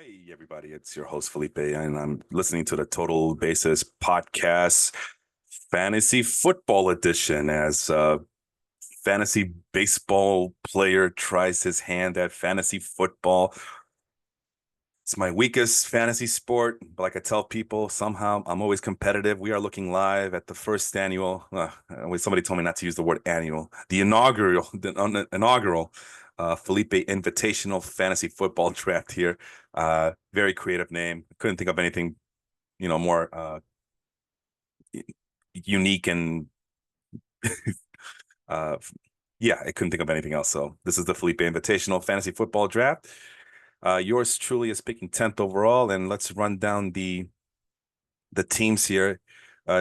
Hey, everybody, it's your host, Felipe, and I'm listening to the Total Basis Podcast Fantasy Football Edition as a fantasy baseball player tries his hand at fantasy football. It's my weakest fantasy sport, but like I tell people, somehow I'm always competitive. We are looking live at the first annual. Somebody told me not to use the word annual. The inaugural Felipe Invitational Fantasy Football Draft here. Very creative name. Couldn't think of anything, more unique and uh, yeah, I couldn't think of anything else. So this is the Felipe Invitational Fantasy Football Draft. Yours truly is picking 10th overall, and let's run down the teams here.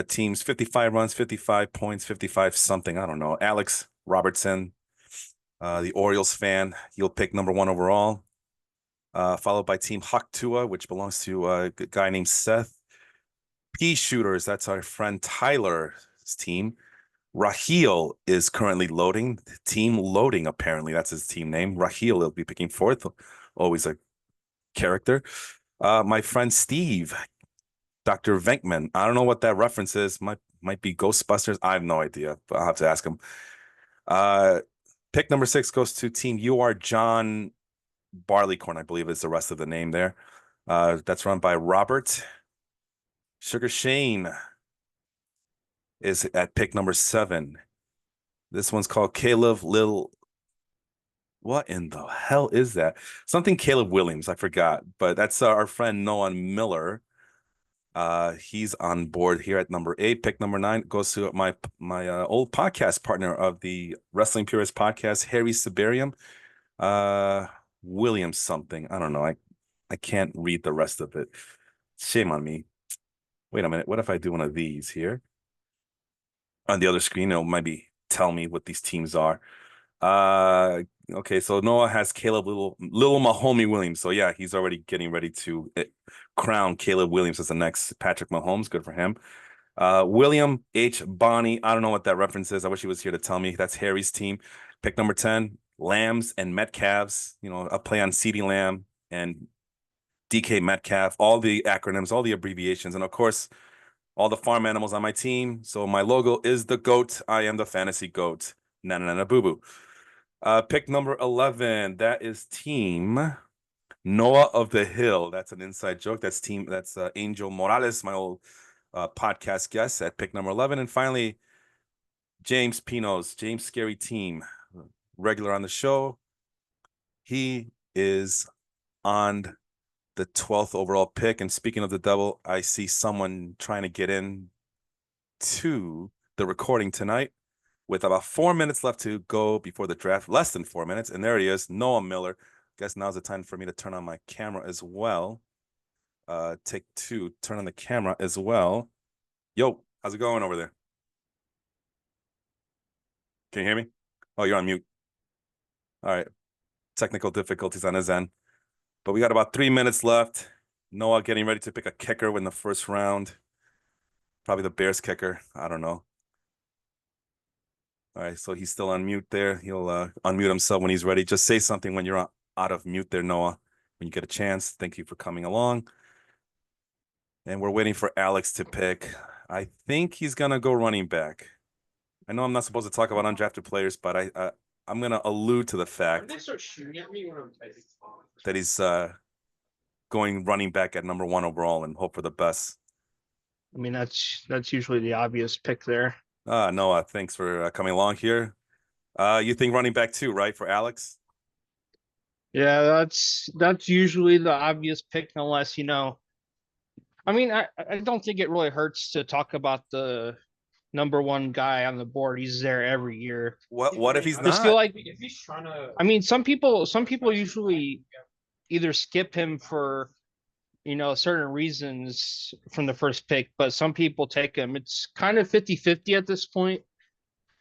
Teams 55 runs, 55 points, 55 something. I don't know. Alex Robertson, the Orioles fan, he'll pick number 1 overall. Followed by Team Hawk Tua, which belongs to a guy named Seth. Pea Shooters, that's our friend Tyler's team. Raheel is currently loading. Team Loading, apparently. That's his team name. Raheel will be picking 4th. Always a character. My friend Steve, Dr. Venkman. I don't know what that reference is. Might be Ghostbusters. I have no idea, but I'll have to ask him. Pick number 6 goes to Team You Are John Barleycorn, I believe is the rest of the name there. That's run by Robert. Sugar Shane is at pick number 7. This one's called Caleb Lil. What in the hell is that? Something Caleb Williams, I forgot. But that's our friend Noah Miller. He's on board here at number 8. Pick number 9 goes to my old podcast partner of the Wrestling Purist podcast, Harry Siberium. Williams something. I don't know. I can't read the rest of it. Shame on me. Wait a minute. What if I do one of these here? On the other screen, it'll maybe tell me what these teams are. Okay, so Noah has Caleb Little Mahomie Williams. So yeah, he's already getting ready to crown Caleb Williams as the next Patrick Mahomes. Good for him. William H. Bonney. I don't know what that reference is. I wish he was here to tell me. That's Harry's team. Pick number 10, Lambs and Metcalves. A play on CeeDee Lamb and DK Metcalf. All the acronyms, all the abbreviations, and of course, all the farm animals on my team. So my logo is the GOAT. I am the fantasy GOAT. Na boo boo. Pick number 11. That is Team Noah of the Hill. That's an inside joke. That's Angel Morales, my old podcast guest at pick number 11. And finally, James Scary Team, regular on the show. He is on the 12th overall pick. And speaking of the devil, I see someone trying to get in to the recording tonight with about 4 minutes left to go before the draft, less than 4 minutes. And there he is, Noah Miller. Guess now's the time for me to turn on my camera as well. Take 2, turn on the camera as well. Yo, how's it going over there? Can you hear me? Oh, you're on mute. All right. Technical difficulties on his end. But we got about 3 minutes left. Noah getting ready to pick a kicker in the first round. Probably the Bears kicker. I don't know. All right, so he's still on mute there. He'll unmute himself when he's ready. Just say something when you're out of mute there, Noah, when you get a chance. Thank you for coming along. And we're waiting for Alex to pick. I think he's going to go running back. I know I'm not supposed to talk about undrafted players, but I'm going to allude to the fact that he's going running back at number 1 overall and hope for the best. I mean, that's usually the obvious pick there. Noah, thanks for coming along here. You think running back too, right, for Alex? Yeah, that's usually the obvious pick, unless I mean, I don't think it really hurts to talk about the number 1 guy on the board. He's there every year. What if he's I just not? feel like if he's trying to. I mean, some people usually either skip him for certain reasons from the first pick, but some people take him. It's kind of 50-50 at this point.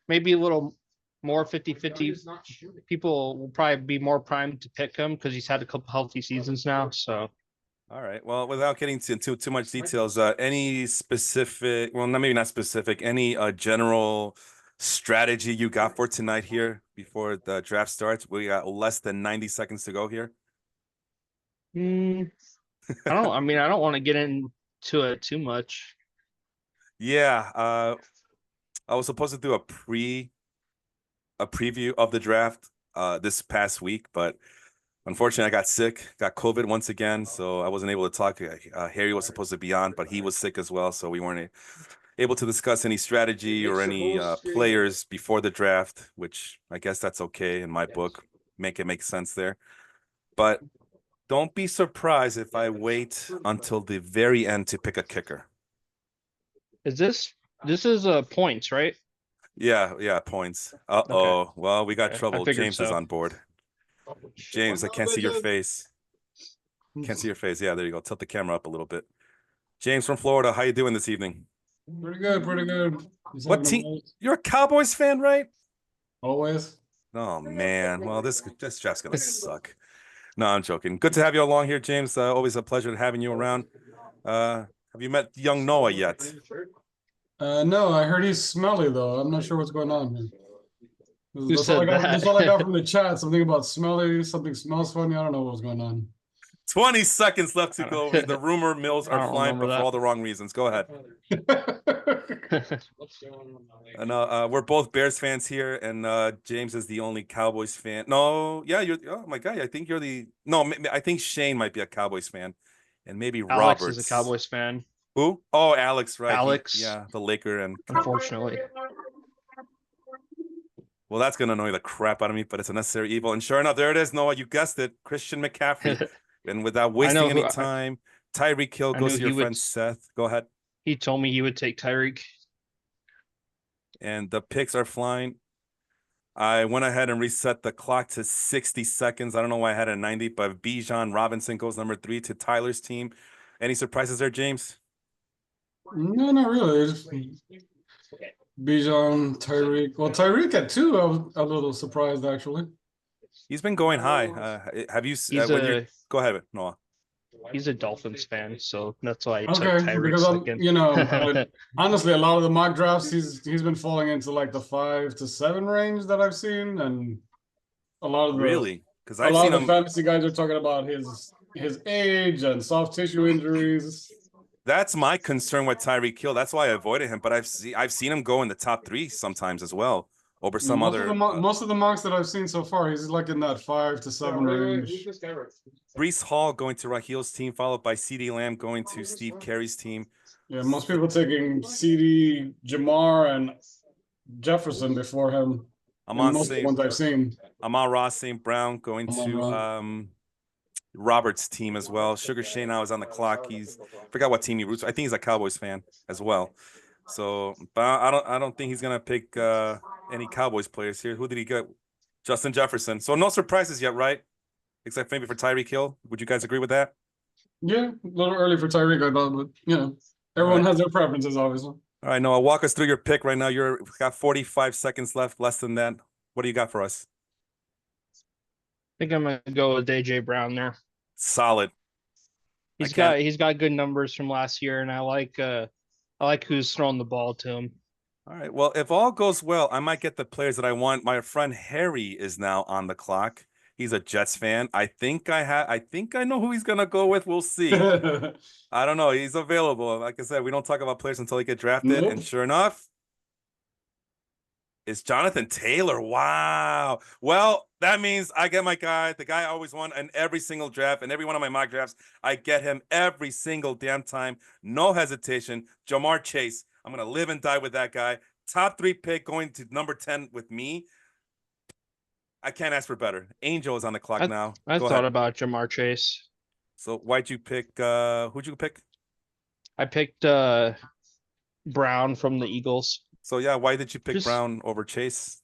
Maybe a little more 50-50. People will probably be more primed to pick him because he's had a couple healthy seasons now. So, all right. Well, without getting into too much details, any specific, well, maybe not specific, any general strategy you got for tonight here before the draft starts? We got less than 90 seconds to go here. Mm, I don't. I mean, I don't want to get into it too much. Yeah, I was supposed to do a preview of the draft this past week, but unfortunately I got sick, got COVID once again, so I wasn't able to talk. Harry was supposed to be on, but he was sick as well, so we weren't able to discuss any strategy or any players before the draft, which I guess that's okay in my book. Make it make sense there. But don't be surprised if I wait until the very end to pick a kicker. Is this is points, right? Yeah, yeah, points. Okay. Uh-oh. Well, we got Okay. I trouble. figured James is so. on board. James, I can't see your face. Can't see your face. Yeah, there you go. Tilt the camera up a little bit. James from Florida, how you doing this evening? Pretty good, pretty good. Just What having a team? moment. You're a Cowboys fan, right? Always. Oh man. Well, this draft's gonna suck. No, I'm joking. Good to have you along here, James. Always a pleasure having you around. Have you met young Noah yet? No, I heard he's smelly though. I'm not sure what's going on here. Who That's all I said got. That's all I got that? from the chat. Something about smelly. Something smells funny. I don't know what's going on. 20 seconds left to I go. don't, The rumor mills I are don't flying, remember but for all that. the wrong reasons. Go ahead. And we're both Bears fans here, and James is the only Cowboys fan. No, yeah, you're. Oh my God, I think you're the. No, I think Shane might be a Cowboys fan, and maybe Alex is a Roberts. Cowboys fan. Who? Oh, Alex, right? Alex, Yeah, the Laker, and unfortunately. well, that's gonna annoy the crap out of me, but it's a necessary evil. And sure enough, there it is, Noah. You guessed it, Christian McCaffrey. And without I wasting know who any time, Tyreek Hill I goes knew to your he would. friend Seth. Go ahead. He told me he would take Tyreek. And the picks are flying. I went ahead and reset the clock to 60 seconds. I don't know why I had it at 90, but Bijan Robinson goes number 3 to Tyler's team. Any surprises there, James? No, not really. Just Bijan, Tyreek. Well, Tyreek at 2, I was a little surprised actually. He's been going high. Have you He's when you're a go ahead, Noah? he's a Dolphins fan, so that's why I took Okay, Tyreek because I'm, second. honestly, a lot of the mock drafts, he's been falling into like the 5 to 7 range that I've seen, and a lot of the Really? Because a I've lot seen of the him. fantasy guys are talking about his age and soft tissue injuries. That's my concern with Tyreek Hill. That's why I avoided him. But I've seen him go in the top 3 sometimes as well over some Most of the other. most of the mocks that I've seen so far, he's like in that 5 to 7 range. Brees Hall going to Rahil's team, followed by CeeDee Lamb going to Steve Carey's team. Yeah, most people taking CD, Jamar, and Jefferson before him, and Amon most of the St. ones I've seen. Amon-Ra St. Brown going to Amon-Ra. Robert's team as well. Sugar Shane now is on the clock. He's forgot what team he roots for. I think he's a Cowboys fan as well. So, but I don't think he's gonna pick any Cowboys players here. Who did he get? Justin Jefferson. So no surprises yet, right? Except maybe for Tyreek Hill. Would you guys agree with that? Yeah, a little early for Tyreek, I thought, but All everyone right. has their preferences, obviously. All right, Noah, walk us through your pick right now. You're got 45 seconds left, less than that. What do you got for us? I think I'm gonna go with AJ Brown there. Solid. I He's can't. got good numbers from last year, and I like who's throwing the ball to him. All right. Well, if all goes well, I might get the players that I want. My friend Harry is now on the clock. He's a Jets fan. I think I know who he's gonna go with. We'll see. I don't know. He's available. Like I said, we don't talk about players until they get drafted. And Nope. sure enough, it's Jonathan Taylor. Wow. Well, that means I get my guy, the guy I always won in every single draft and every one of my mock drafts. I get him every single damn time. No hesitation. Jamar Chase. I'm going to live and die with that guy. Top 3 pick going to number 10 with me. I can't ask for better. Angel is on the clock now. I Go thought ahead. about Jamar Chase. So why'd you pick who'd you pick? I picked Brown from the Eagles. So yeah, why did you pick Just Brown over Chase?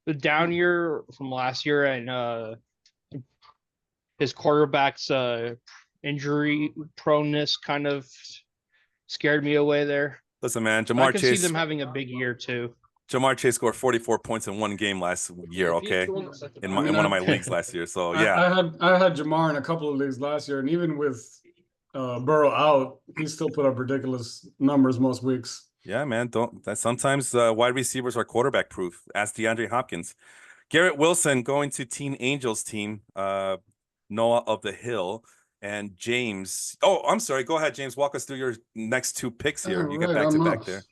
the down year from last year, and his quarterback's injury proneness kind of scared me away there. Listen, man, But I can see them having a big year too. Jamar Chase scored 44 points in one game last year, okay? In one of my leagues last year. So yeah. I had Jamar in a couple of leagues last year, and even with Burrow out, he still put up ridiculous numbers most weeks. Yeah, man. Don't that sometimes wide receivers are quarterback proof. Ask DeAndre Hopkins. Garrett Wilson going to Team Angels team, Noah of the Hill. And James. Oh, I'm sorry. Go ahead, James. Walk us through your next two picks All here. You got right, back to I'm back up. there.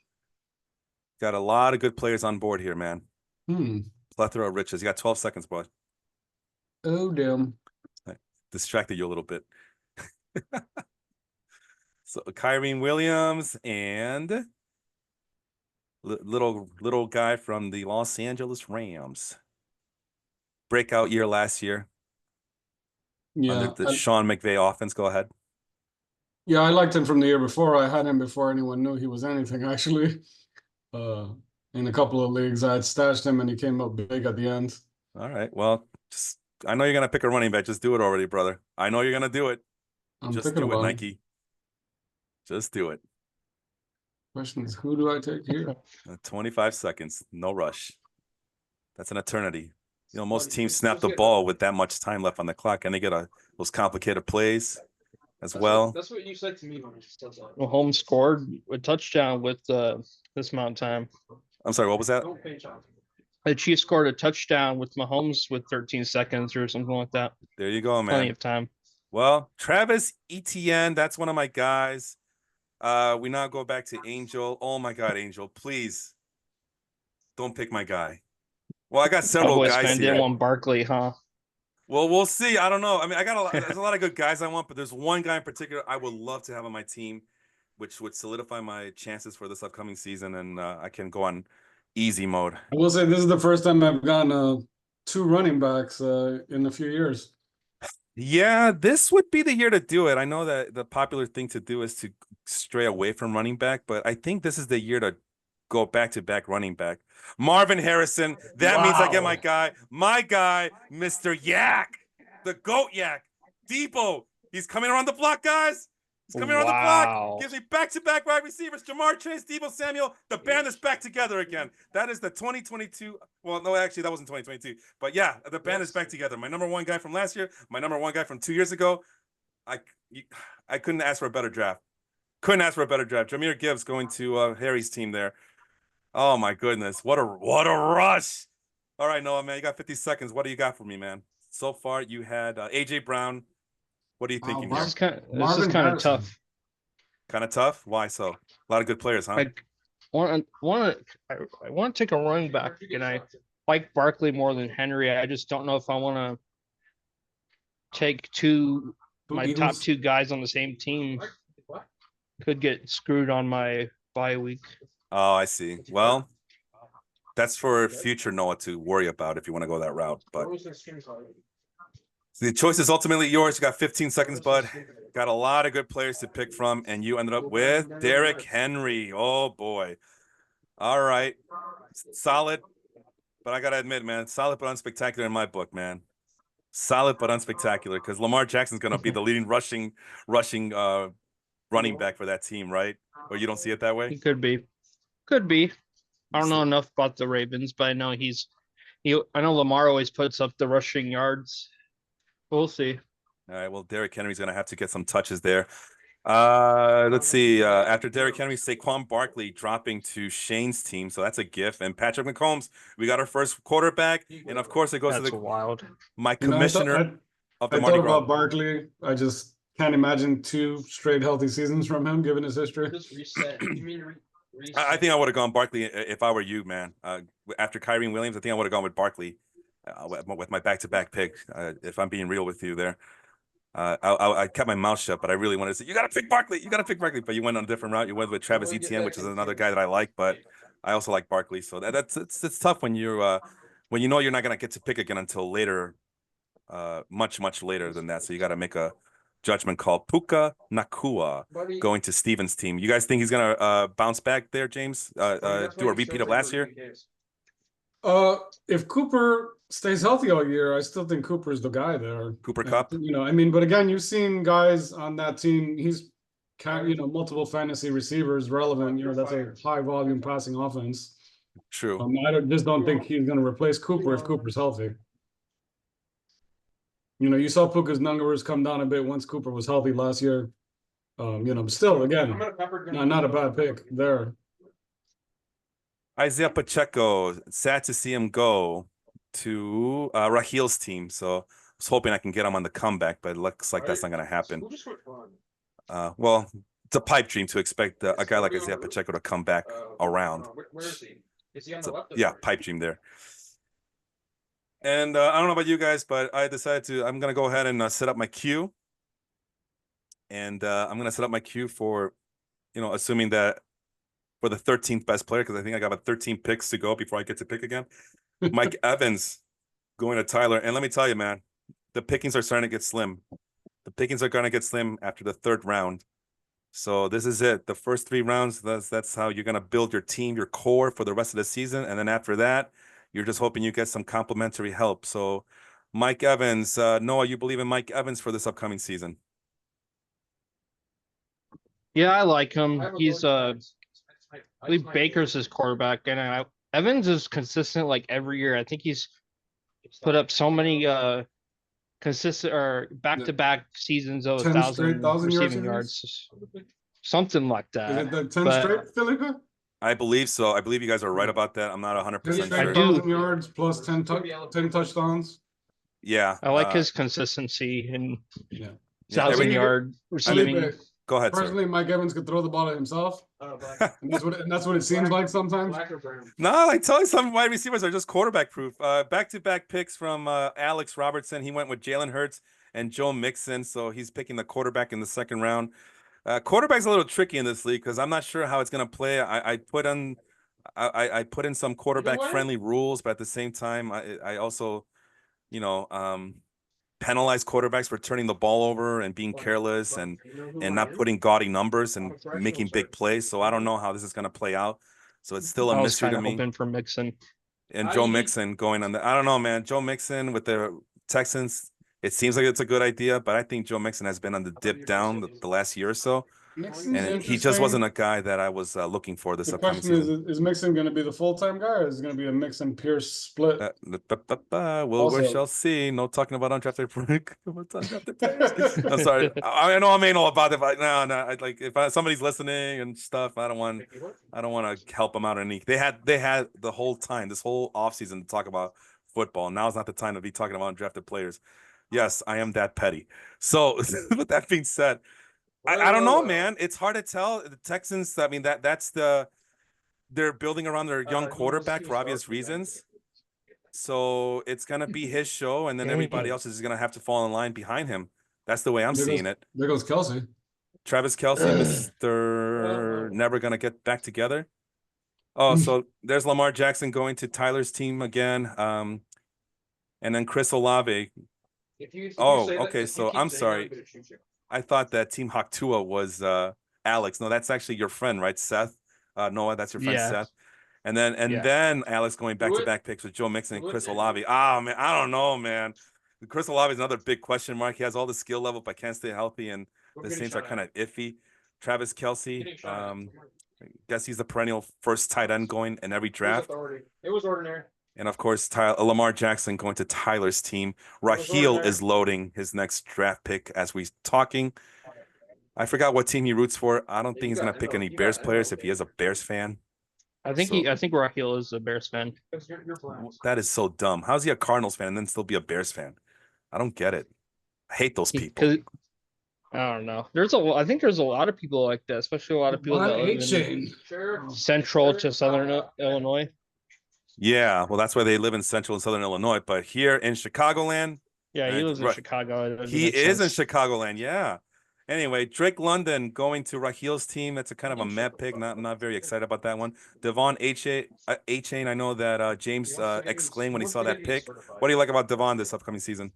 Got a lot of good players on board here, man. Hmm. Plethora of riches. You got 12 seconds, bud. Oh, damn. Distracted you a little bit. So Kyrie Williams and little guy from the Los Angeles Rams. Breakout year last year under Yeah. the Sean McVay offense. Go ahead. Yeah, I liked him from the year before. I had him before anyone knew he was anything, actually. In a couple of leagues, I had stashed him and he came up big at the end. All right. Well, just I know you're gonna pick a running back. Just do it already, brother. I know you're gonna do it. I'm Just thinking do it, about it. Nike. Just do it. Question is, who do I take here? 25 seconds. No rush. That's an eternity. You know, most teams snap the ball with that much time left on the clock, and they get those complicated plays as well. That's what you said to me. Mahomes scored a touchdown with this amount of time. I'm sorry, what was that? The Chiefs scored a touchdown with Mahomes with 13 seconds or something like that. There you go, man. Plenty of time. Well, Travis Etienne, that's one of my guys. We now go back to Angel. Oh my God, Angel, please don't pick my guy. Well, I got several Cowboys guys fan here. didn't want Barkley, huh? Well, we'll see. I don't know. I mean, there's a lot of good guys I want, but there's one guy in particular I would love to have on my team, which would solidify my chances for this upcoming season, and I can go on easy mode. I will say this is the first time I've gotten two running backs in a few years. Yeah, this would be the year to do it. I know that the popular thing to do is to stray away from running back, but I think this is the year to go back to back running back. Marvin Harrison. That means I get my guy, Mr. Yak, the GOAT Yak. Debo. He's coming around the block, guys. He's coming around the block. Gives me back-to-back wide receivers. Jamar Chase, Debo Samuel. The band is back together again. That is the 2022. Well, no, actually, that wasn't 2022. But yeah, the band is back together. My number one guy from last year. My number one guy from 2 years ago. I couldn't ask for a better draft. Couldn't ask for a better draft. Jahmyr Gibbs going to Harry's team there. Oh my goodness. What a rush. All right, Noah, man. You got 50 seconds. What do you got for me, man? So far, you had AJ Brown. What are you thinking here? This is kind of tough. Kind of tough? Why so? A lot of good players, huh? I want to take a running back, and I like Barkley more than Henry. I just don't know if I want to take my top two guys on the same team. Could get screwed on my bye week. Oh, I see. Well, that's for future Noah to worry about if you want to go that route. But the choice is ultimately yours. You got 15 seconds, bud. Got a lot of good players to pick from, and you ended up with Derrick Henry. Oh, boy. All right. Solid. But I got to admit, man, solid but unspectacular in my book, man. Solid but unspectacular, because Lamar Jackson's going to be the leading rushing running back for that team, right? Or you don't see it that way? He could be. Could be. I don't know enough about the Ravens, but I know I know Lamar always puts up the rushing yards. We'll see. All right. Well, Derrick Henry's going to have to get some touches there. Let's see. After Derrick Henry, Saquon Barkley dropping to Shane's team. So that's a gift. And Patrick McCombs, we got our first quarterback. And of course, it goes to my commissioner of the Mardi Gras. I thought about Barkley. I just can't imagine 2 straight healthy seasons from him, given his history. Just reset. I think I would have gone Barkley if I were you, man. After Kyrie Williams, I think I would have gone with Barkley with my back-to-back pick. If I'm being real with you there, I kept my mouth shut, but I really wanted to say, you got to pick Barkley. You got to pick Barkley. But you went on a different route. You went with Travis Etienne, which is another guy that I like, but I also like Barkley. So it's tough when you're when you know you're not gonna get to pick again until later, much later than that. So you got to make a judgment call. Puka Nakua going to Steven's team. You guys think he's gonna bounce back there, James? Do a repeat of last year? If Cooper stays healthy all year, I still think Cooper's the guy there. Cooper Kupp. You know, I mean, but again, you've seen guys on that team. He's multiple fantasy receivers relevant. You know, that's a high volume passing offense. True. I just don't think he's going to replace Cooper if Cooper's healthy. You know, you saw Puka's numbers come down a bit once Cooper was healthy last year. Still, again, not a bad pick there. Isaiah Pacheco, sad to see him go to Rahil's team. So was hoping I can get him on the comeback, but it looks like that's not going to happen. Well, it's a pipe dream to expect a guy like Isaiah Pacheco to come back around. Where is he? Is he on So, the left? yeah, pipe dream there. And I don't know about you guys, but I decided I'm going to go ahead and set up my queue. And I'm going to set up my queue for, assuming that for the 13th best player, because I think I got about 13 picks to go before I get to pick again. Mike Evans going to Tyler. And let me tell you, man, the pickings are starting to get slim. The pickings are going to get slim after the 3rd round. So this is it. The first 3 rounds, that's how you're going to build your team, your core for the rest of the season. And then after that, you're just hoping you get some complimentary help. So Mike Evans, Noah, you believe in Mike Evans for this upcoming season? Yeah, I like him. He's I believe Baker's his quarterback, and Evans is consistent like every year. I think he's put up so many consistent or back-to-back seasons of 10 straight 1,000 1,000-yard receiving yards, something like Is that. it the 10 But straight, Felipe? I believe so. I believe you guys are right about that. I'm not 100% 10 sure. straight I do. 1,000 yards plus 10 touchdowns. Yeah. I like his consistency and Yeah. 1,000-yard receiving. Felipe, Go ahead, sir. personally, Mike Evans could throw the ball at himself. And that's what it seems like sometimes. No, I tell you, some wide receivers are just quarterback proof. Back-to-back picks from Alex Robertson. He went with Jalen Hurts and Joe Mixon, so he's picking the quarterback in the 2nd round. Quarterback's a little tricky in this league because I'm not sure how it's going to play. I put in some quarterback-friendly rules, but at the same time, I also, penalize quarterbacks for turning the ball over and being careless and not putting gaudy numbers and making big plays. So I don't know how this is going to play out. So it's still a I was mystery kind to of me. hoping for Mixon. And Joe Mixon going on I don't know, man. Joe Mixon with the Texans, it seems like it's a good idea, but I think Joe Mixon has been on the dip down the last year or so. Mixon's And he just wasn't a guy that I was looking for this The upcoming question season. is Mixon going to be the full-time guy, or is it going to be a Mixon Pierce split? We shall see. No talking about undrafted players. I'm sorry. I know I'm anal about it, but no. If somebody's listening and stuff, I don't want to help them out or anything. They had the whole time, this whole offseason to talk about football. Now's not the time to be talking about undrafted players. Yes, I am that petty. So with that being said, I don't know, man. It's hard to tell. The Texans, I mean, they're building around their young quarterback for obvious reasons. So it's gonna be his show, and then everybody else is gonna have to fall in line behind him. That's the way I'm seeing it. There goes Kelsey. Travis Kelsey, Mr. Never gonna get back together. Oh, so there's Lamar Jackson going to Tyler's team again. And then Chris Olave. Okay. So I'm sorry. I thought that Team Hawk Tua was Alex. No, that's actually your friend, right, Seth? Noah, that's your friend Seth. And then Alex going back-to-back picks with Joe Mixon and Chris Olave. Ah, man, I don't know, man. Chris Olave is another big question mark. He has all the skill level, but can't stay healthy, and the Saints are kind of iffy. Travis Kelsey, I guess he's the perennial first tight end going in every draft. It was ordinary. And of course, Lamar Jackson going to Tyler's team. Raheel is loading his next draft pick as we're talking. I forgot what team he roots for. I don't think he's going to pick any Bears players if he is a Bears fan. I think Raheel is a Bears fan. That is so dumb. How's he a Cardinals fan and then still be a Bears fan? I don't get it. I hate those people. I don't know. I think there's a lot of people like that, especially a lot of people that live in central to southern Illinois. Yeah, well, that's why they live in central and southern Illinois. But here in Chicagoland, yeah, he lives in Chicago. He is in Chicagoland. Yeah. Anyway, Drake London going to Raheel's team. That's a kind of a meh pick. Not very excited about that one. Devon A-Chain. I know that James exclaimed when he saw that pick. What do you like about Devon this upcoming season?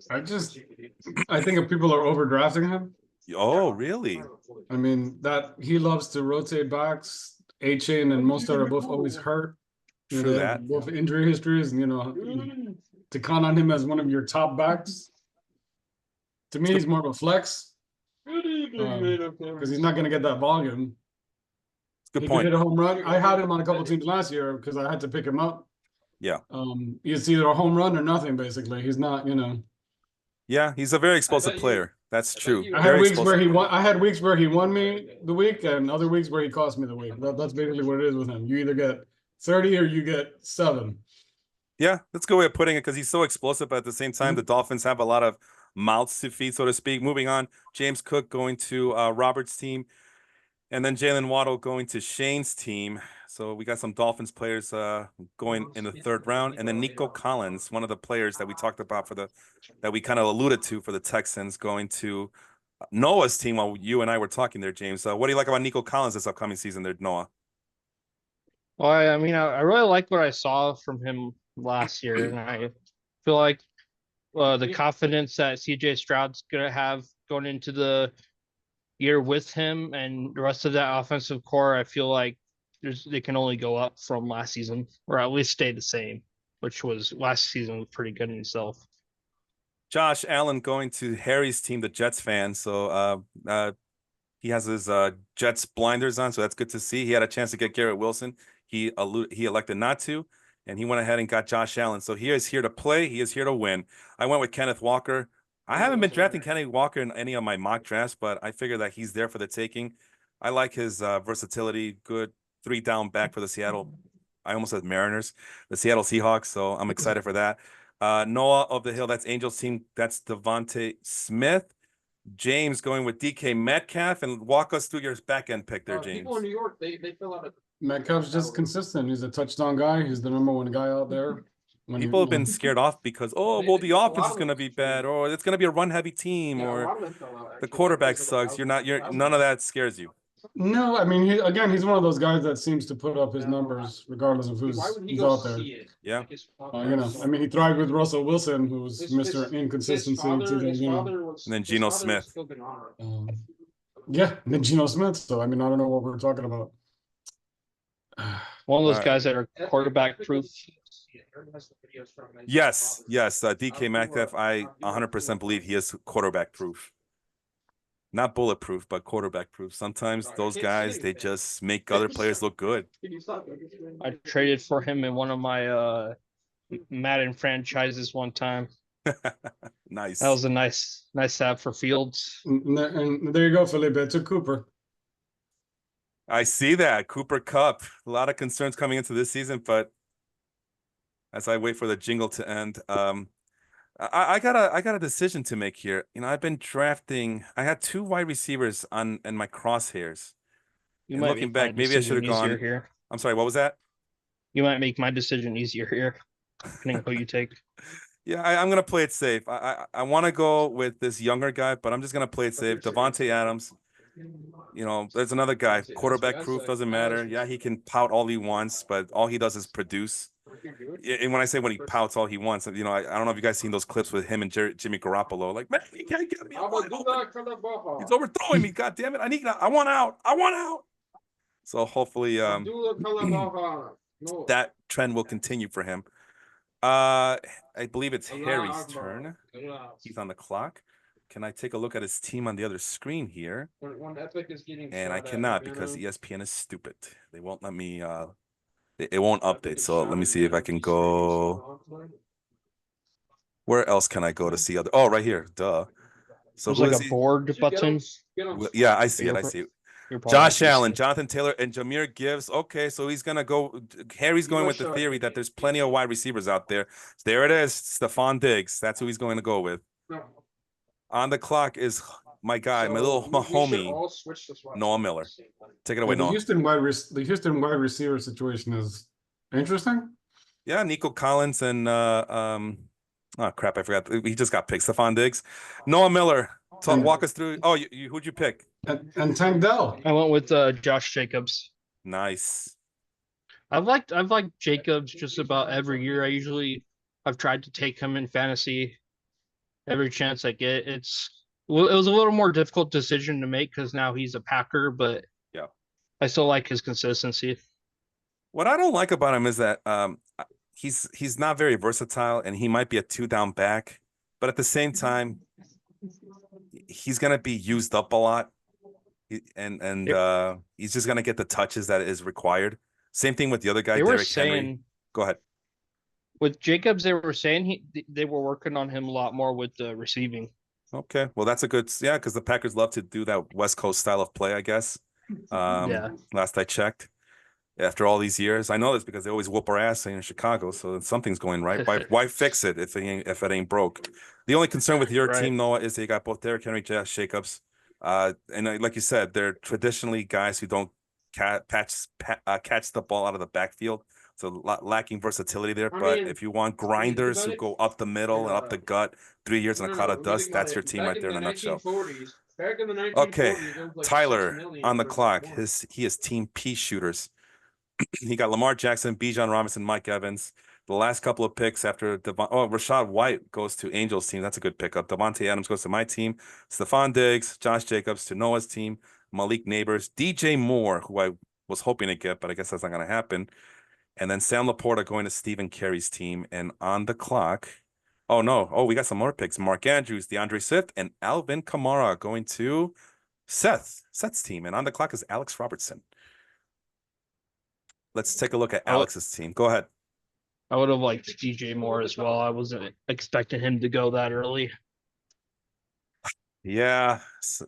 I think if people are overdrafting him. Oh, really? I mean, that he loves to rotate backs. A-Chain and Mostert are both always hurt. True that. Both injury histories, and to count on him as one of your top backs. To me, he's more of a flex because he's not going to get that volume. Good point. He could hit a home run. I had him on a couple teams last year because I had to pick him up. Yeah. It's either a home run or nothing. Basically, he's not. Yeah, he's a very explosive player. That's true. I had weeks where he won. I had weeks where he won me the week, and other weeks where he cost me the week. That's basically what it is with him. You either get 30 or you get 7. Yeah, that's a good way of putting it because he's so explosive, but at the same time, the Dolphins have a lot of mouths to feed, so to speak. Moving on, James Cook going to Robert's team, and then Jalen Waddle going to Shane's team. So we got some Dolphins players going in the third round, and then Nico Collins, one of the players that we talked about that we kind of alluded to for the Texans, going to Noah's team while you and I were talking there, James. What do you like about Nico Collins this upcoming season there, Noah? Well, I mean, I really like what I saw from him last year, and I feel like the confidence that CJ Stroud's gonna have going into the year with him and the rest of that offensive core, I feel like they can only go up from last season, or at least stay the same, which was last season was pretty good in itself. Josh Allen going to Harry's team, the Jets fan. So he has his Jets blinders on, so that's good to see. He had a chance to get Garrett Wilson. He elected not to, and he went ahead and got Josh Allen. So he is here to play. He is here to win. I went with Kenneth Walker. I haven't been drafting Kenneth Walker in any of my mock drafts, but I figure that he's there for the taking. I like his versatility. Good 3-down back for the Seattle. I almost said Mariners, the Seattle Seahawks. So I'm excited for that. Noah of the Hill, that's Angels team. That's Devontae Smith. James going with DK Metcalf, and walk us through your back end pick there, James. People in New York, they fill out a. Metcalf's just consistent. He's a touchdown guy. He's the #1 guy out there. People have been scared off because, well, the offense is going to be bad, or it's going to be a run heavy team, or the quarterback sucks. None of that scares you. No, I mean, he's one of those guys that seems to put up his numbers regardless of who's out there. Yeah. I mean, he thrived with Russell Wilson, who was Mr. Inconsistency. And then Geno Smith. Yeah, and then Geno Smith. So, I mean, I don't know what we're talking about. One of those guys that are quarterback proof. Yes. DK Metcalf, I 100% believe he is quarterback proof. Not bulletproof, but quarterback proof. Sometimes those guys, they just make other players look good. I traded for him in one of my Madden franchises one time. Nice. That was a nice stab for Fields. And there you go, Felipe. It took Cooper. I see that. Cooper Kupp. A lot of concerns coming into this season, but as I wait for the jingle to end, I got a decision to make here. I've been drafting. I had 2 wide receivers in my crosshairs. You might looking back, maybe I should have gone here. I'm sorry, what was that? You might make my decision easier here, depending on who you take. Yeah, I'm gonna play it safe. I want to go with this younger guy, but I'm just gonna play it safe. Devontae Adams. There's another guy. Quarterback proof, doesn't matter. Yeah, he can pout all he wants, but all he does is produce. And when I say when he pouts all he wants, I don't know if you guys seen those clips with him and Jimmy Garoppolo. Like, man, he can't get me. He's overthrowing me. God damn it! I want out. I want out. So hopefully, that trend will continue for him. I believe it's Harry's turn. He's on the clock. Can I take a look at his team on the other screen here? And I cannot because ESPN is stupid. They won't let me. It won't update. So let me see if I can go. Where else can I go to see other? Oh, right here. Duh. So there's like a board button. Yeah, I see it. I see it. Josh Allen, Jonathan Taylor, and Jahmyr Gibbs. Okay, so he's gonna go. Harry's going with the theory that there's plenty of wide receivers out there. So there it is, Stephon Diggs. That's who he's going to go with. On the clock is my guy, my homie, Noah Miller. Take it away, Noah. The Houston wide receiver situation is interesting. Yeah, Nico Collins and oh crap, I forgot. He just got picked. Stephon Diggs, Noah Miller. Walk us through. Oh, who'd you pick? And Tank Dell. I went with Josh Jacobs. Nice. I've liked Jacobs just about every year. I've tried to take him in fantasy every chance I get. It was a little more difficult decision to make because now he's a Packer, but yeah, I still like his consistency. What I don't like about him is that he's not very versatile, and he might be a 2-down back, but at the same time, he's gonna be used up a lot, and he's just gonna get the touches that is required. Same thing with the other guy, Derrick Henry. Go ahead. With Jacobs, they were saying they were working on him a lot more with the receiving. Okay, well that's a good because the Packers love to do that West Coast style of play, I guess. Yeah. Last I checked, after all these years. I know this because they always whoop our ass in Chicago, so something's going right. Why fix it if it ain't broke? The only concern with your Right. team, Noah, is they got both Derrick Henry, Josh Jacobs, and like you said, they're traditionally guys who don't catch the ball out of the backfield, so lacking versatility there. But if you want grinders who go up the middle and up the gut, 3 years in a cloud of dust, that's your team right there in a nutshell. Back in the 1940s, Okay, there was like Tyler 6 million on the for clock. one. He is team P shooters. He got Lamar Jackson, Bijan Robinson, Mike Evans. The last couple of picks after Rashad White goes to Angels team. That's a good pickup. Devontae Adams goes to my team. Stephon Diggs, Josh Jacobs to Noah's team. Malik Neighbors, DJ Moore, who I was hoping to get, but I guess that's not going to happen. And then Sam Laporta going to Stephen Carey's team. And on the clock, oh no, we got some more picks. Mark Andrews, DeAndre Swift, and Alvin Kamara going to Seth's team. And on the clock is Alex Robertson. Let's take a look at Alex's team. Go ahead. I would have liked DJ Moore as well. I wasn't expecting him to go that early. Yeah.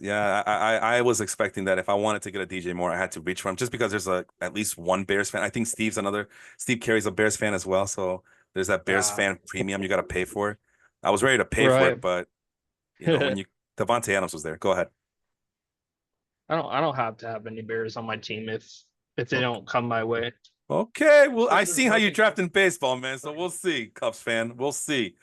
I was expecting that if I wanted to get a DJ Moore, I had to reach for him just because there's at least one Bears fan. I think Steve Carey's a Bears fan as well. So there's that Bears fan premium you got to pay for. I was ready to pay for it, but when Devontae Adams was there. Go ahead. I don't have to have any Bears on my team if they don't come my way. Okay, well, I see how you draft in baseball, man. So we'll see, Cubs fan. We'll see.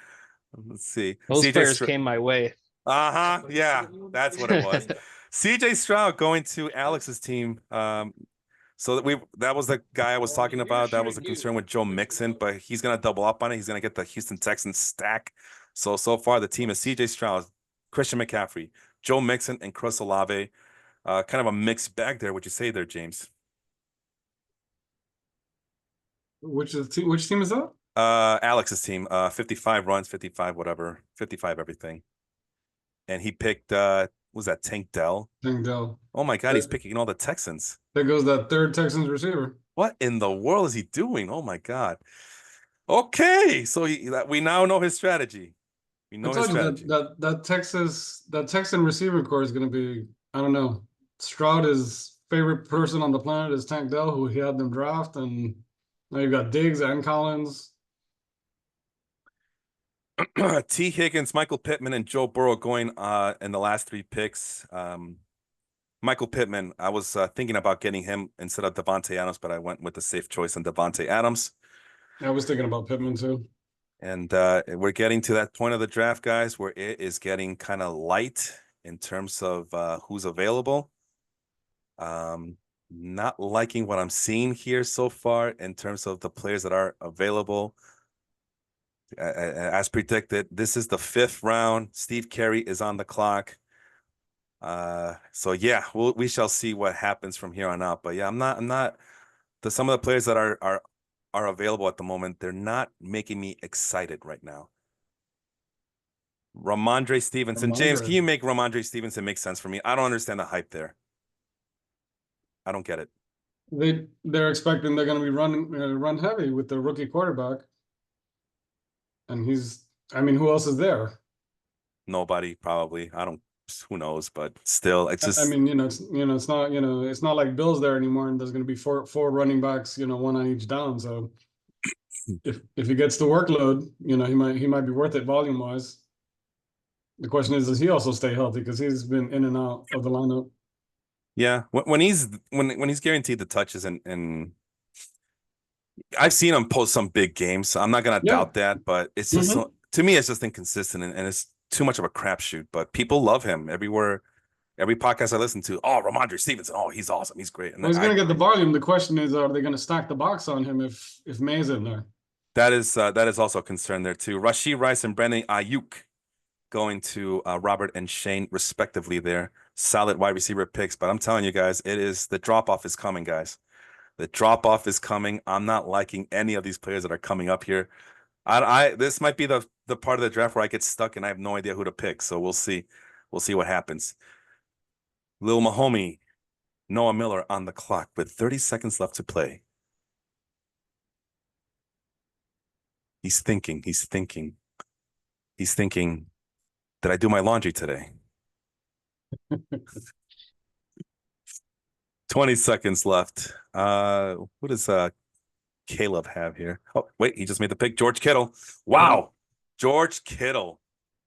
Let's see. Those Bears came my way. Yeah, that's what it was. CJ Stroud going to Alex's team. So that was the guy I was talking about. That was a concern with Joe Mixon, but he's gonna double up on it. He's gonna get the Houston Texans stack. So far the team is CJ Stroud, Christian McCaffrey, Joe Mixon, and Chris Olave. Kind of a mixed bag there. Would you say there, James? Which team is that? Alex's team. 55 runs, 55 whatever, 55 everything. And he picked was that Tank Dell? Tank Dell. Oh my God, he's picking all the Texans. There goes that third Texans receiver. What in the world is he doing? Oh my God. Okay, so we now know his strategy. We know his strategy. That Texan receiver core is going to be, I don't know. Stroud, his favorite person on the planet is Tank Dell, who he had them draft, and now you've got Diggs and Collins. T. Higgins, Michael Pittman, and Joe Burrow going in the last 3 picks. Michael Pittman, I was thinking about getting him instead of Devontae Adams, but I went with the safe choice on Devontae Adams. I was thinking about Pittman too. And we're getting to that point of the draft, guys, where it is getting kind of light in terms of who's available. Not liking what I'm seeing here so far in terms of the players that are available. As predicted, this is the 5th round. Steve Carey is on the clock. So yeah, we shall see what happens from here on out. But yeah, I'm not some of the players that are available at the moment, they're not making me excited right now. Ramondre Stevenson. James, can you make Ramondre Stevenson make sense for me? I don't understand the hype there. I don't get it. They're expecting they're going to be run heavy with the rookie quarterback. And who else is there? Nobody, probably. Who knows? But still, it's just. It's not like Bill's there anymore, and there's going to be four running backs, one on each down. So if he gets the workload, he might be worth it volume wise. The question is, does he also stay healthy? Because he's been in and out of the lineup. Yeah, when he's guaranteed the touches and I've seen him post some big games, so I'm not gonna doubt that, but it's just to me, it's just inconsistent and it's too much of a crapshoot. But people love him everywhere. Every podcast I listen to, Ramondre Stevenson, he's awesome, he's great. And he's gonna get the volume. The question is, are they gonna stack the box on him if May's in there? That is also a concern there too. Rashee Rice and Brandon Ayuk going to Robert and Shane respectively there. Solid wide receiver picks, but I'm telling you guys, the drop-off is coming, guys. The drop-off is coming. I'm not liking any of these players that are coming up here. This might be the part of the draft where I get stuck and I have no idea who to pick. So we'll see. We'll see what happens. Lil Mahomie, Noah Miller on the clock with 30 seconds left to play. He's thinking. Did I do my laundry today? 20 seconds left. What does Caleb have here? Oh, wait, he just made the pick. George Kittle. Wow. George Kittle.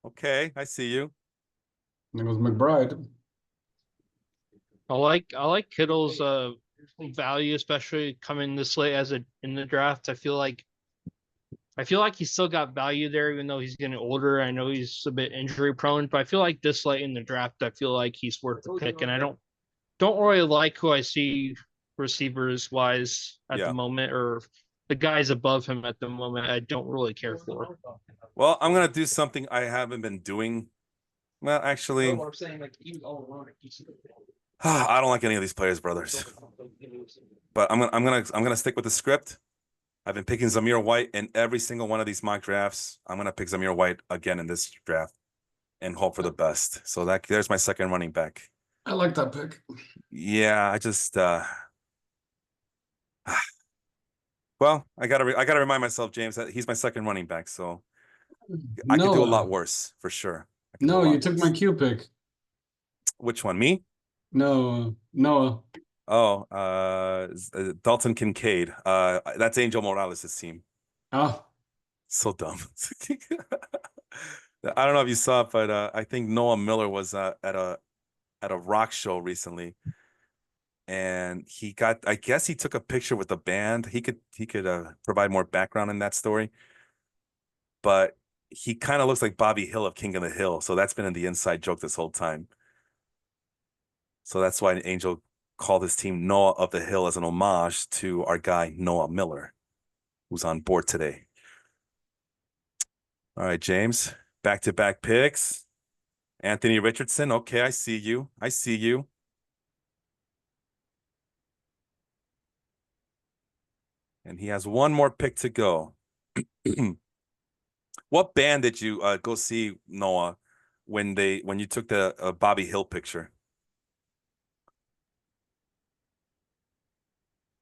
Okay, I see you. There goes McBride. I like Kittle's value, especially coming this late in the draft. I feel like he's still got value there, even though he's getting older. I know he's a bit injury prone, but I feel like this late in the draft, I feel like he's worth the pick. And I don't really like who I see receivers wise at the Yeah. moment, or the guys above him at the moment. I don't really care for. Well, I'm gonna do something I haven't been doing. Well, actually, I don't like any of these players, brothers. But I'm gonna stick with the script. I've been picking Zamir White in every single one of these mock drafts. I'm gonna pick Zamir White again in this draft and hope for the best. So there's my second running back. I like that pick. Yeah, I just well, I gotta remind myself, James, that he's my second running back. So I could do a lot worse for sure. No, you took my Q pick. Which one? Me? No, Noah. Oh, Dalton Kincaid. That's Angel Morales' team. Oh, So dumb. I don't know if you saw it, but I think Noah Miller was at a rock show recently, and I guess he took a picture with the band. He could provide more background in that story, but he kind of looks like Bobby Hill of King of the Hill. So that's been in the inside joke this whole time. So that's why Angel called his team Noah of the Hill as an homage to our guy Noah Miller, who's on board today. All right, James, back-to-back picks. Anthony Richardson. Okay, I see you. I see you. And he has one more pick to go. What band did you go see, Noah, when you took the Bobby Hill picture?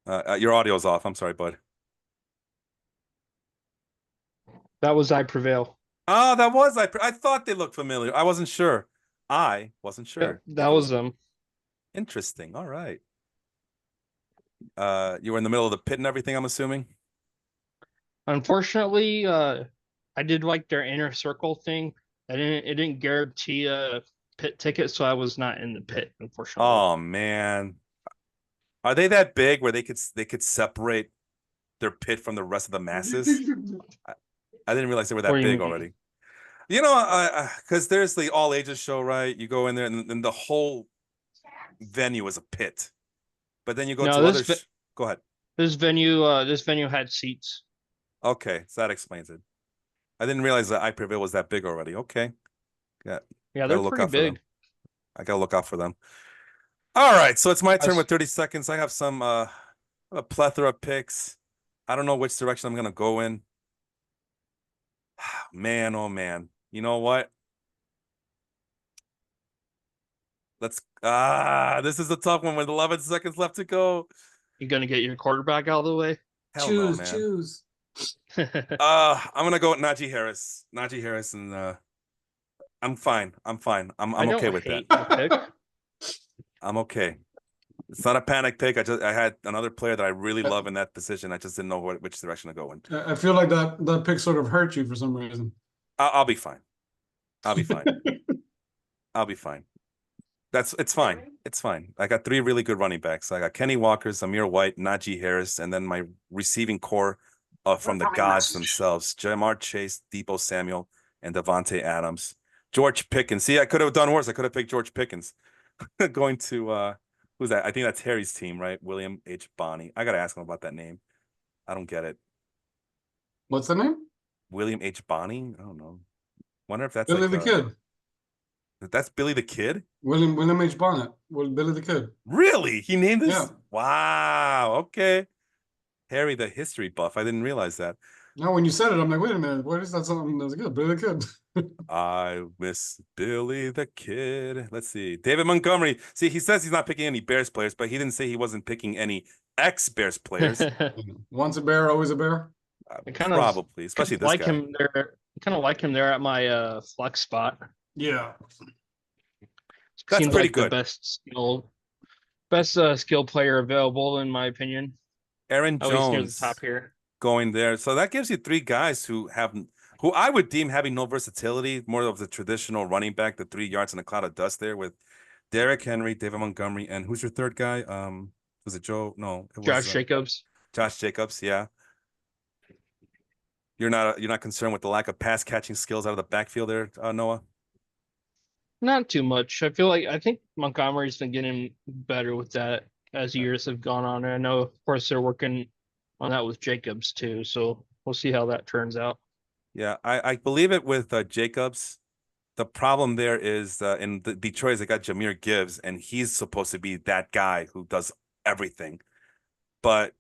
Your audio's off. I'm sorry, bud. That was I Prevail. Oh, that was I thought they looked familiar. I wasn't sure. I wasn't sure. That was them. Interesting. All right. You were in the middle of the pit and everything, I'm assuming. Unfortunately, I did like their inner circle thing. It didn't guarantee a pit ticket, so I was not in the pit, unfortunately. Oh man. Are they that big where they could separate their pit from the rest of the masses? I didn't realize they were that big already. You know, because there's the all ages show, right? You go in there and then the whole venue is a pit. But then you go to other go ahead. This venue had seats. Okay, so that explains it. I didn't realize that I Prevail was that big already. Okay. Yeah, they're pretty big. I gotta look out for them. All right, so it's my turn with 30 seconds. I have some a plethora of picks. I don't know which direction I'm gonna go in. Man, oh man. You know what? This is a tough one with 11 seconds left to go. You gonna get your quarterback out of the way? Hell choose, no, man. choose. I'm gonna go with Najee Harris. Najee Harris, and I'm fine. I'm okay with that. I'm okay. It's not a panic pick. I had another player that I really love in that position. I just didn't know which direction to go in. I feel like that pick sort of hurt you for some reason. I'll be fine. I'll be fine. I'll be fine. It's fine. It's fine. I got three really good running backs. I got Kenny Walker, Zamir White, Najee Harris, and then my receiving core from the gods themselves: Jamar Chase, Deebo Samuel, and Devontae Adams. George Pickens. See, I could have done worse. I could have picked George Pickens. Going to who's that? I think that's Harry's team, right? William H. Bonney. I gotta ask him about that name. I don't get it. What's the name? William H. Bonney? I don't know. Wonder if that's Billy the Kid. That's Billy the Kid? William H. Bonnet. Well, Billy the Kid. Really? He named this? Yeah. Wow. Okay. Harry the history buff. I didn't realize that. No, when you said it, I'm like, wait a minute. What is that song? That's good. Billy the Kid. I miss Billy the Kid. Let's see. David Montgomery. See, he says he's not picking any Bears players, but he didn't say he wasn't picking any ex-Bears players. Once a bear, always a bear. Probably, especially this guy. Kind of like him there at my flex spot. Yeah. That's Seems pretty like good. The best skill. Best skill player available, in my opinion. Aaron At least near the top Jones here. going there. So that gives you three guys who I would deem having no versatility, more of the traditional running back, the 3 yards in a cloud of dust there with Derrick Henry, David Montgomery, and who's your third guy? Was it Joe? No, it was Josh Jacobs. Josh Jacobs. Yeah. You're not concerned with the lack of pass catching skills out of the backfield there, Noah? Not too much. I think Montgomery's been getting better with that as years have gone on. And I know, of course, they're working on that with Jacobs too. So we'll see how that turns out. Yeah, I believe it with Jacobs. The problem there is in Detroit, they got Jahmyr Gibbs, and he's supposed to be that guy who does everything. But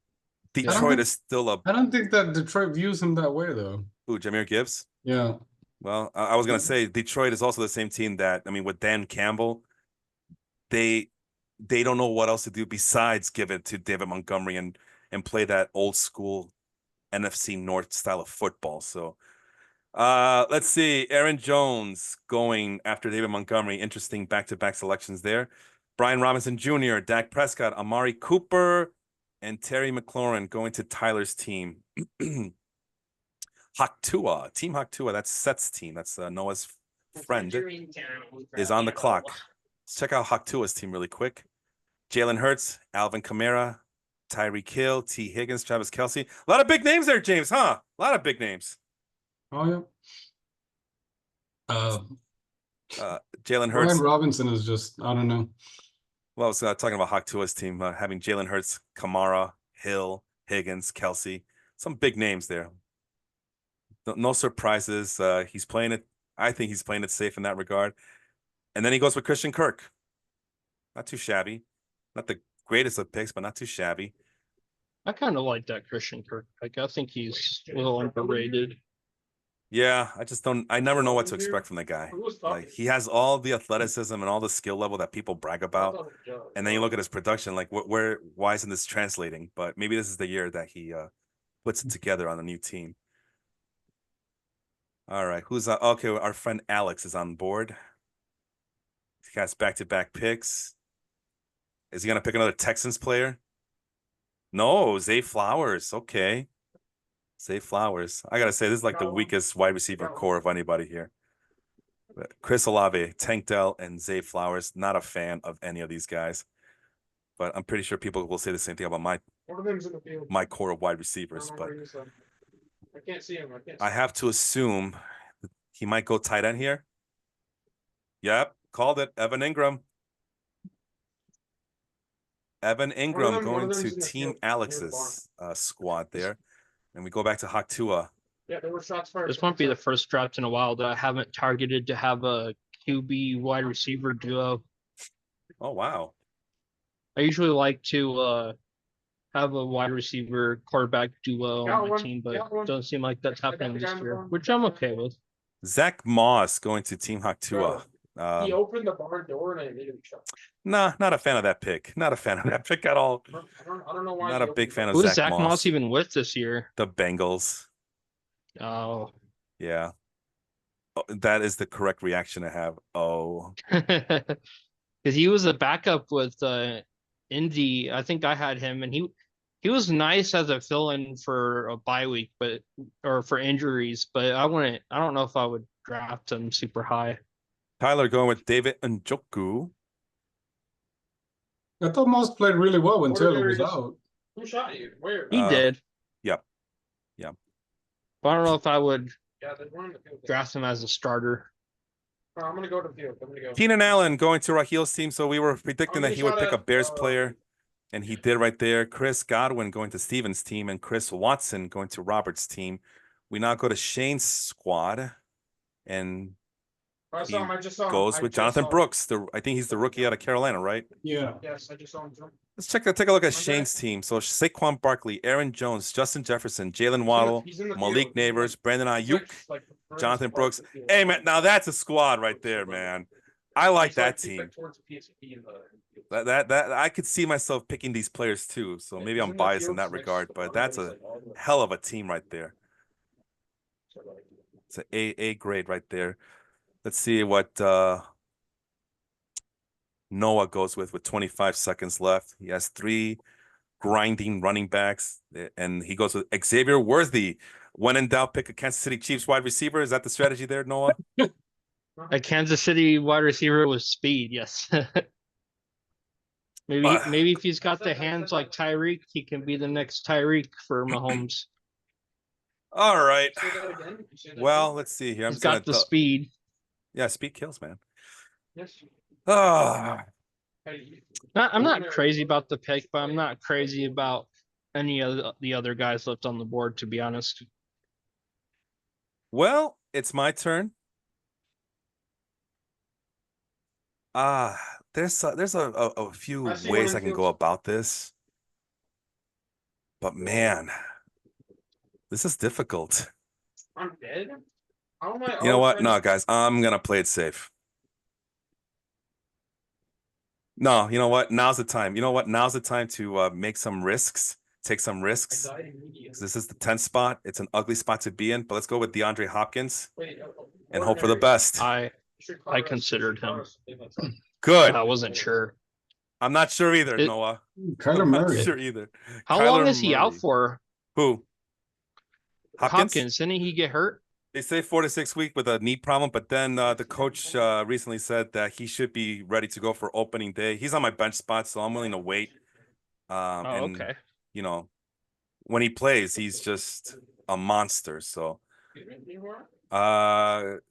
Detroit is still I don't think that Detroit views him that way though. Who, Jahmyr Gibbs? Yeah. Well, I was gonna say Detroit is also the same team that, I mean, with Dan Campbell, they don't know what else to do besides give it to David Montgomery and play that old school NFC North style of football. So let's see. Aaron Jones going after David Montgomery. Interesting back-to-back selections there. Brian Robinson Jr., Dak Prescott, Amari Cooper, and Terry McLaurin going to Tyler's team. Team Haktua, that's Seth's team. That's Noah's friend, is on the clock. Let's check out Haktua's team really quick. Jalen Hurts, Alvin Kamara, Tyreek Hill, T. Higgins, Travis Kelce. A lot of big names there, James, huh? A lot of big names. Oh yeah. Jalen Hurts. Brian Robinson is just, I don't know. Well, I was talking about Haktua's team, having Jalen Hurts, Kamara, Hill, Higgins, Kelce. Some big names there. No surprises. He's playing it. I think he's playing it safe in that regard. And then he goes with Christian Kirk. Not too shabby. Not the greatest of picks, but not too shabby. I kind of like that Christian Kirk. I think he's a little underrated. Yeah, I never know what to expect from the guy. Like, he has all the athleticism and all the skill level that people brag about. And then you look at his production, like why isn't this translating? But maybe this is the year that he puts it together on the new team. All right, who's okay? Our friend Alex is on board. He has back-to-back picks. Is he gonna pick another Texans player? No, Zay Flowers. Okay, Zay Flowers. I gotta say, this is like the weakest wide receiver core of anybody here. Chris Olave, Tank Dell, and Zay Flowers. Not a fan of any of these guys, but I'm pretty sure people will say the same thing about my core of wide receivers. But I can't see him. I have to assume he might go tight end here. Yep, called it. Evan Ingram. Evan Ingram going to Team Alex's squad there. And we go back to Haktua. Yeah, there were shots fired. This might be the first draft in a while that I haven't targeted to have a QB wide receiver duo. Oh, wow. I usually like to have a wide receiver quarterback duo on my team, but it doesn't seem like that's happening this year, which I'm okay with. Zach Moss going to Team Haktua. He opened the barn door and I immediately shut. Nah, not a fan of that pick. Not a fan of that pick at all. I don't know why. Not a big fan of Who Zach is Zach Moss. Moss even with this year? The Bengals. Oh. Yeah. Oh, that is the correct reaction to have. Oh. Because he was a backup with Indy. I think I had him, and he was nice as a fill-in for a bye week, or for injuries. But I don't know if I would draft him super high. Tyler going with David Njoku. I thought Moss played really well when Taylor was out. Who shot you? Where? He did. Yep. Yep. But I don't know if I would draft him as a starter. I'm gonna go to the field. Keenan Allen going to Rahil's team. So we were predicting that he would pick a Bears player, and he did right there. Chris Godwin going to Steven's team, and Chris Watson going to Robert's team. We now go to Shane's squad, and he goes with Jonathan Brooks. I think he's the rookie out of Carolina, right? Yeah. Yes, I just saw him. Let's take a look at Shane's team. So Saquon Barkley, Aaron Jones, Justin Jefferson, Jalen Waddle, Malik Neighbors, Brandon Ayuk, Jonathan Brooks. Hey, man, now that's a squad right there, man. I like that team. That I could see myself picking these players too. So maybe I'm biased in that regard, but that's a hell of a team right there. It's an A grade right there. Let's see what Noah goes with 25 seconds left. He has 3 grinding running backs, and he goes with Xavier Worthy. When in doubt, pick a Kansas City Chiefs wide receiver. Is that the strategy there, Noah? A Kansas City wide receiver with speed, yes. Maybe if he's got the hands like Tyreek, he can be the next Tyreek for Mahomes. All right. Well, let's see here. I'm He's just gonna got the speed. Yeah, speed kills, man. Ah, I'm not crazy about the pick, but I'm not crazy about any of the other guys left on the board, to be honest. well, it's my turn. There's a few ways I can go about this, but man, this is difficult. I'm dead. You know what? No, guys, I'm gonna play it safe. No, you know what? Now's the time. You know what? Now's the time to make some risks, take some risks. This is the 10th spot. It's an ugly spot to be in, but let's go with DeAndre Hopkins and hope for the best. I considered him. Good. I wasn't sure. I'm not sure either, Noah. Kyler I'm not Murray. sure either. How Kyler long is he out Murray. for? Who? Hopkins? Didn't he get hurt? They say 4 to 6 weeks with a knee problem, but then the coach recently said that he should be ready to go for opening day. He's on my bench spot, so I'm willing to wait. Okay. You know, when he plays, he's just a monster. So, Kyler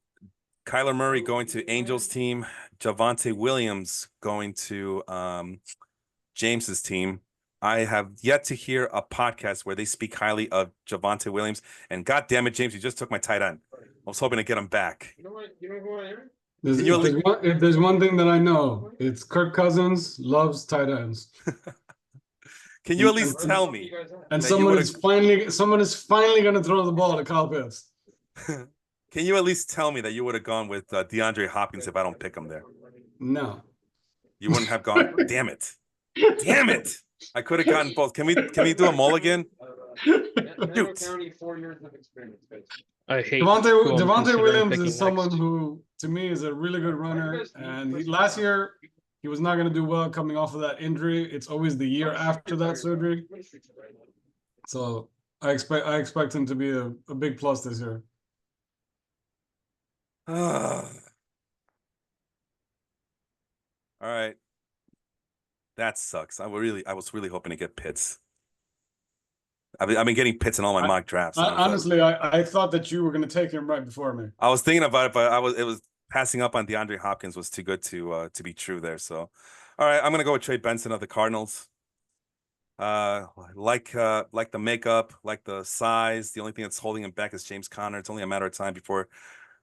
Murray going to Angels team, Javonte Williams going to James's team. I have yet to hear a podcast where they speak highly of Javonte Williams. And God damn it, James, you just took my tight end. I was hoping to get him back. You know who I am? If there's one thing that I know, it's Kirk Cousins loves tight ends. Can you at least tell me? And someone is finally going to throw the ball to Kyle Pitts. Can you at least tell me that you would have gone with DeAndre Hopkins if I don't pick him there? No. You wouldn't have gone? Damn it. Damn it. I could have gotten both. Can we do a mulligan? Shoot. I hate Javonte Williams is someone who, to me, is a really good runner. And last year, he was not going to do well coming off of that injury. It's always the year after that surgery. So I expect him to be a big plus this year. All right. That sucks. I was really hoping to get Pitts. I've been getting Pitts in all my mock drafts. Honestly, I thought that you were going to take him right before me. I was thinking about it, but it was passing up on DeAndre Hopkins was too good to be true there. So, all right, I'm gonna go with Trey Benson of the Cardinals. Like the makeup, like the size. The only thing that's holding him back is James Conner. It's only a matter of time before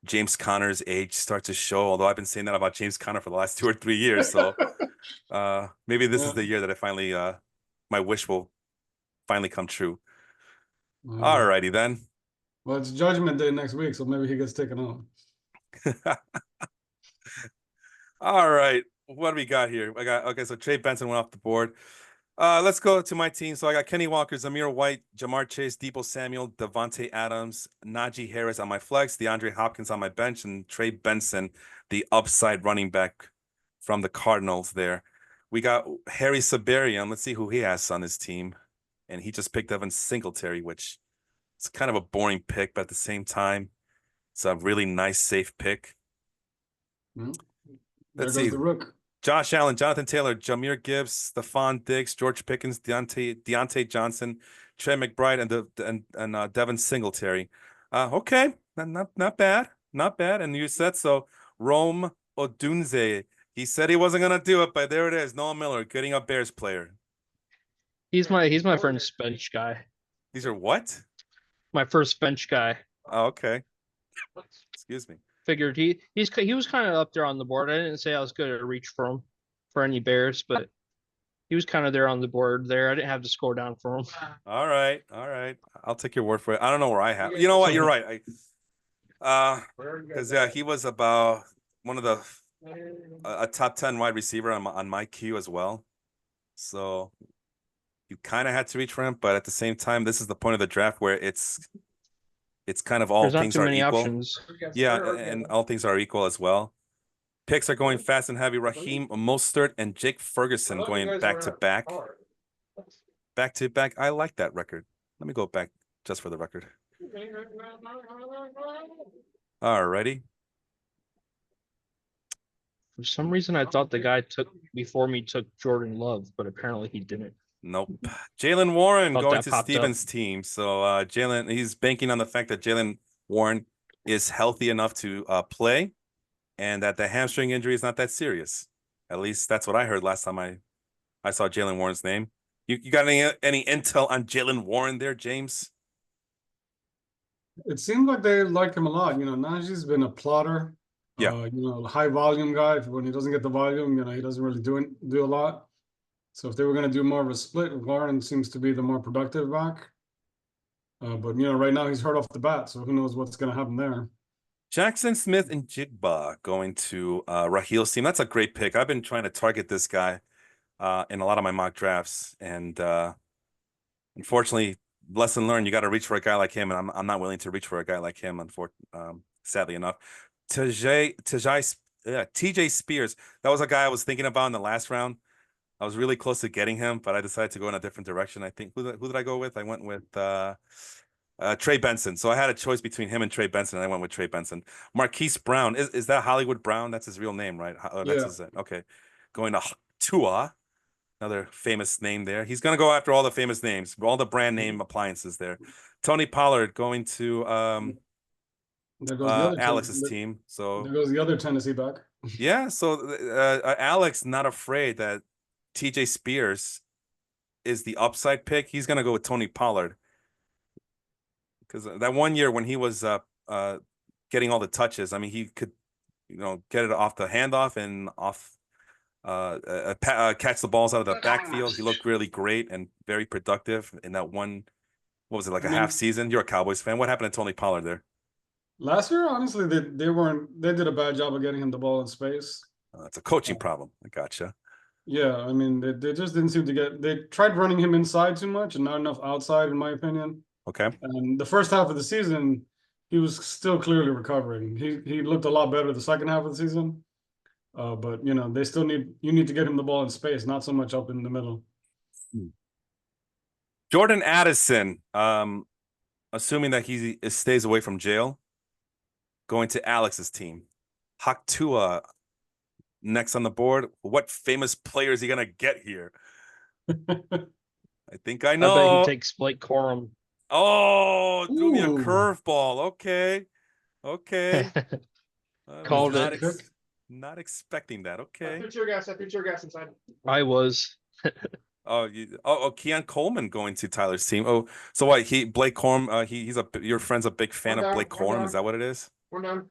James Conner's age starts to show. Although I've been saying that about James Conner for the last 2 or 3 years. So maybe this is the year that I finally my wish will finally come true. All righty then. Well, it's Judgment Day next week, so maybe he gets taken on. All right. What do we got here? Okay, so Trey Benson went off the board. Let's go to my team. So I got Kenny Walker, Zamir White, Jamar Chase, Deebo Samuel, Devontae Adams, Najee Harris on my flex, DeAndre Hopkins on my bench, and Trey Benson, the upside running back from the Cardinals there. We got Harry Sabarian. Let's see who he has on his team. And he just picked Devin Singletary, which it's kind of a boring pick, but at the same time, it's a really nice, safe pick. Let's see. The rook. Josh Allen, Jonathan Taylor, Jahmyr Gibbs, Stephon Diggs, George Pickens, Deontay Johnson, Trey McBride, and Devin Singletary. Okay, not bad, not bad. And you said so. Rome Odunze. He said he wasn't gonna do it, but there it is. Noah Miller getting a Bears player. He's my first bench guy. These are what? My first bench guy. Oh, okay. Excuse me. Figured he was kind of up there on the board. I didn't say I was good at reach for him for any Bears, but he was kind of there on the board there. I didn't have to score down for him. All right. I'll take your word for it. I don't know where I have. You know what? You're right. Because he was about one of the a top 10 wide receiver on my queue as well. So you kind of had to reach for him, but at the same time, this is the point of the draft where it's kind of all things are equal. Options. Yeah, and all things are equal as well. Picks are going fast and heavy. Raheem Mostert and Jake Ferguson going back to back. Back to back. I like that record. Let me go back just for the record. Alrighty. For some reason, I thought the guy before me took Jordan Love, but apparently he didn't. Nope. Jalen Warren Thought going that to popped Steven's team. So Jalen, he's banking on the fact that Jalen Warren is healthy enough to play, and that the hamstring injury is not that serious. At least that's what I heard last time I saw Jalen Warren's name. You got any intel on Jalen Warren there, James? It seems like they like him a lot. You know, Najee's been a plotter. Yeah. You know, high volume guy. When he doesn't get the volume, you know, he doesn't really do a lot. So if they were going to do more of a split, Warren seems to be the more productive back. But you know, right now he's hurt off the bat, so who knows what's going to happen there. Jackson Smith and Jigba going to Rahil's team. That's a great pick. I've been trying to target this guy in a lot of my mock drafts, and unfortunately, lesson learned. You got to reach for a guy like him, and I'm not willing to reach for a guy like him. Sadly enough, TJ Spears. That was a guy I was thinking about in the last round. I was really close to getting him, but I decided to go in a different direction. I think who did I go with? I went with Trey Benson. So I had a choice between him and Trey Benson, and I went with Trey Benson. Marquise Brown. Is that Hollywood Brown? That's his real name, right? That's Yeah. Okay. Going to Tua, another famous name there. He's going to go after all the famous names, all the brand name appliances there. Tony Pollard going to There goes the other Alex's team. So there goes the other Tennessee back. yeah, so Alex not afraid that TJ Spears is the upside pick. He's going to go with Tony Pollard. Because that one year when he was getting all the touches, I mean, he could, you know, get it off the handoff and off, catch the balls out of the backfield. He looked really great and very productive in that one. What was it, like a half season? You're a Cowboys fan. What happened to Tony Pollard there? Last year, honestly, they did a bad job of getting him the ball in space. It's a coaching problem. I gotcha. Yeah, I mean, they just didn't seem to they tried running him inside too much and not enough outside, in my opinion. Okay. And the first half of the season, he was still clearly recovering. He looked a lot better the second half of the season. But you know, you need to get him the ball in space, not so much up in the middle. Jordan Addison, assuming that he stays away from jail, going to Alex's team. Haktua next on the board. What famous player is he gonna get here? I think I know. I bet he takes Blake Corum. Oh, threw me a Ooh. curveball. Okay. Called not it. Not expecting that. Okay. I put your gas inside. I was. Keon Coleman going to Tyler's team. Oh, so what? Blake Corum. Your friend's a big fan of Blake Corum. Is that what it is? We're done.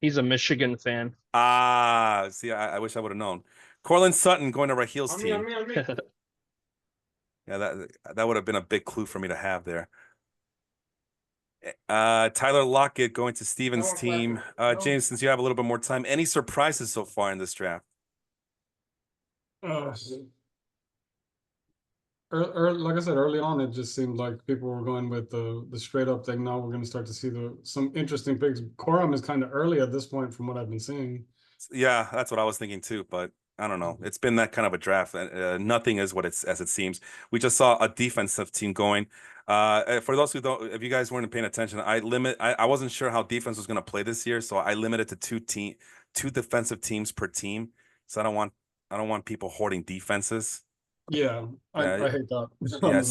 He's a Michigan fan. See, I wish I would have known. Cortland Sutton going to Rahil's team. On me. Yeah, that would have been a big clue for me to have there. Tyler Lockett going to Steven's team. James, since you have a little bit more time, any surprises so far in this draft? Like I said, early on, it just seemed like people were going with the straight up thing. Now we're going to start to see some interesting picks. Corum is kind of early at this point from what I've been seeing. Yeah, that's what I was thinking too, but I don't know. It's been that kind of a draft. Nothing is as it seems. We just saw a defensive team going. For those who don't, if you guys weren't paying attention, I wasn't sure how defense was going to play this year, so I limited to two defensive teams per team. So I don't want people hoarding defenses. Yeah, I hate that. Yeah,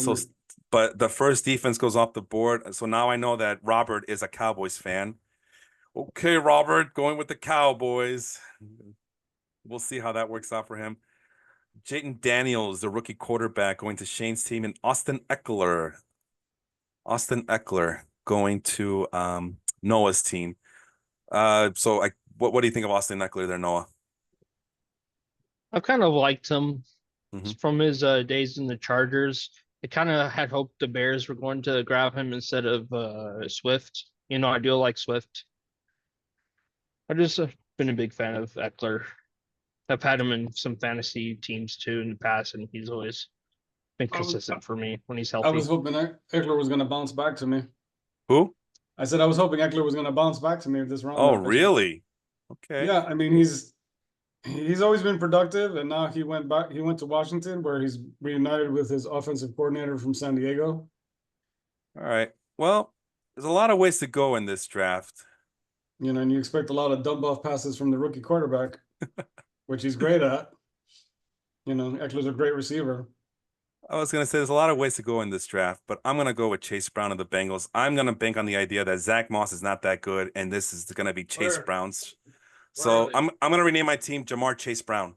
but the first defense goes off the board. So now I know that Robert is a Cowboys fan. Okay, Robert, going with the Cowboys. We'll see how that works out for him. Jayden Daniels, the rookie quarterback, going to Shane's team, and Austin Eckler going to Noah's team. So what do you think of Austin Eckler there, Noah? I've kind of liked him Mhm. from his days in the Chargers. I kind of had hoped the Bears were going to grab him instead of Swift. You know, I do like Swift. I've just been a big fan of Eckler. I've had him in some fantasy teams too in the past, and he's always been consistent for me when he's healthy. I was hoping Eckler was going to bounce back to me. Who? I said I was hoping Eckler was going to bounce back to me this round. Oh, really? Okay. Yeah, I mean, he's He's always been productive, and now he went back. He went to Washington, where he's reunited with his offensive coordinator from San Diego. All right. Well, there's a lot of ways to go in this draft. You know, and you expect a lot of dump off passes from the rookie quarterback, which he's great at. You know, Eckler's a great receiver. I was gonna say there's a lot of ways to go in this draft, but I'm gonna go with Chase Brown of the Bengals. I'm gonna bank on the idea that Zach Moss is not that good, and this is gonna be Chase Brown's. So I'm gonna rename my team Jamar Chase Brown.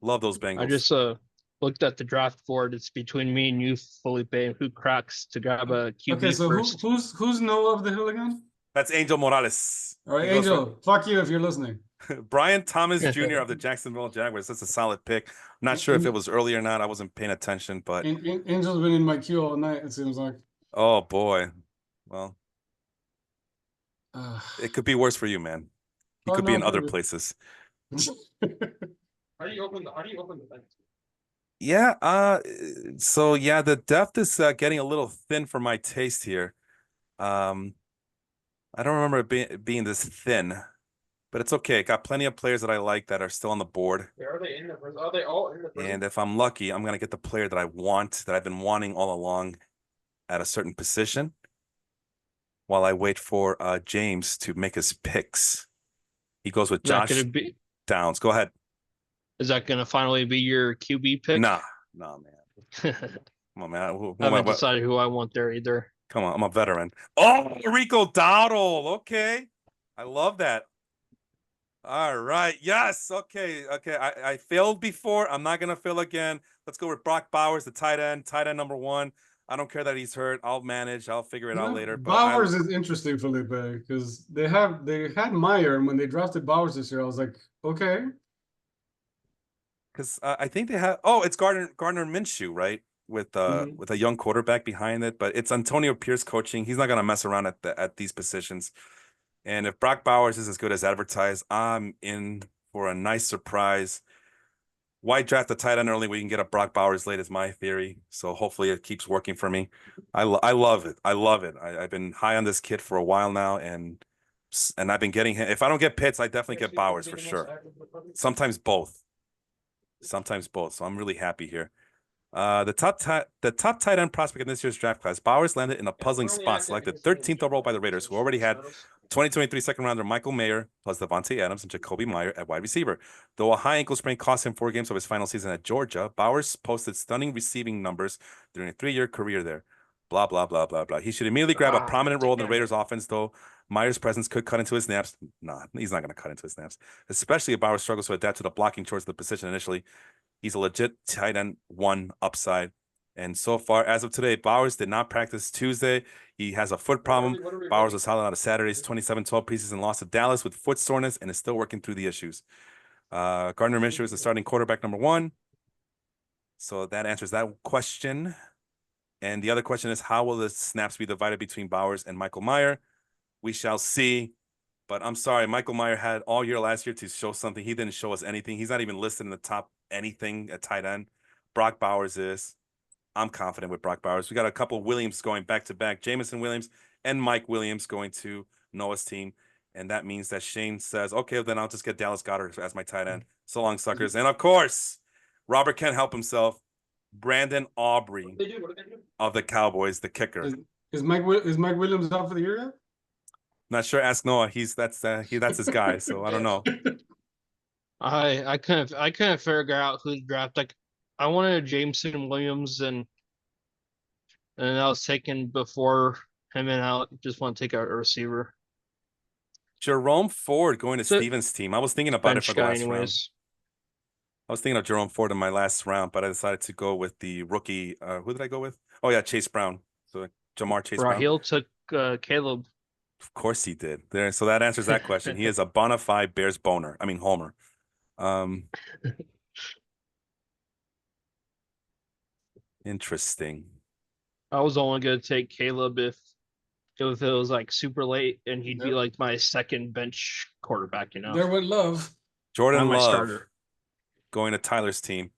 Love those Bengals. I just looked at the draft board. It's between me and you, Felipe, who cracks to grab a QB Okay, so first. who's Noah of the Hill again? That's Angel Morales. All right, He goes Angel, fuck you if you're listening. Brian Thomas Jr. of the Jacksonville Jaguars. That's a solid pick. I'm not sure if it was early or not. I wasn't paying attention, but Angel's been in my queue all night, it seems like. oh boy. Well, it could be worse for you, man. He could be in other places. How do you open the thing? Yeah, so yeah, the depth is getting a little thin for my taste here. I don't remember it being this thin, but it's okay. Got plenty of players that I like that are still on the board. Are they all in the first? And if I'm lucky, I'm gonna get the player that I want, that I've been wanting all along at a certain position while I wait for James to make his picks. He goes with Josh Downs. Go ahead. Is that going to finally be your QB pick? Nah, man. Come on, man. I haven't decided who I want there either. Come on, I'm a veteran. Oh, Rico Dowdle. Okay. I love that. All right. Yes. Okay. I failed before. I'm not going to fail again. Let's go with Brock Bowers, the tight end number 1. I don't care that he's hurt. I'll manage. I'll figure it out later. But Bowers is interesting, Felipe, because they had Meyer, and when they drafted Bowers this year, I was like, okay. Because I think they have. Oh, it's Gardner Minshew, right? With a young quarterback behind it, but it's Antonio Pierce coaching. He's not gonna mess around at these positions. And if Brock Bowers is as good as advertised, I'm in for a nice surprise. Why draft a tight end early when you can get a Brock Bowers late is my theory. So hopefully it keeps working for me. I love it. I love it. I've been high on this kid for a while now, and I've been getting him. If I don't get Pitts, I definitely get Bowers for sure. Sometimes both. So I'm really happy here. The top tight end prospect in this year's draft class, Bowers landed in a puzzling spot, selected 13th overall by the Raiders, who already had 2023 second rounder Michael Mayer plus Devontae Adams and Jacoby Meyer at wide receiver. Though a high ankle sprain cost him 4 games of his final season at Georgia, Bowers posted stunning receiving numbers during a 3-year career there. Blah, blah, blah, blah, blah. He should immediately grab a prominent role in the Raiders offense, though Meyer's presence could cut into his snaps. Nah, he's not going to cut into his snaps, especially if Bowers struggles to adapt to the blocking chores of the position initially. He's a legit tight end 1 upside. And so far, as of today, Bowers did not practice Tuesday. He has a foot problem. Bowers was held out of Saturday's 27-12 preseason loss to Dallas with foot soreness and is still working through the issues. Gardner Minshew is the starting quarterback number 1. So that answers that question. And the other question is, how will the snaps be divided between Bowers and Michael Mayer? We shall see. But I'm sorry, Michael Mayer had all year last year to show something. He didn't show us anything. He's not even listed in the top anything at tight end. Brock Bowers is. I'm confident with Brock Bowers. We got a couple Williams going back-to-back. Jameson Williams and Mike Williams going to Noah's team. And that means that Shane says, okay, then I'll just get Dallas Goedert as my tight end. So long, suckers. And, of course, Robert can't help himself. Brandon Aubrey of the Cowboys, the kicker. Is Mike Williams out for the year yet? Not sure. Ask Noah. That's his guy. So I don't know. I couldn't figure out who to draft. Like, I wanted Jameson Williams, and that was taken before him, and I just want to take a receiver. Jerome Ford going to Steven's team. I was thinking about it for the last round. I was thinking of Jerome Ford in my last round, but I decided to go with the rookie. Who did I go with? Oh yeah, Chase Brown. So Jamar Chase Brown. Raheel took Caleb. Of course he did. There, so that answers that question. He is a bona fide Bears boner. I mean homer. Interesting. I was only going to take Caleb if it was like super late, and he'd be like my second bench quarterback. You know, there went Love. Jordan Love starter. Going to Tyler's team.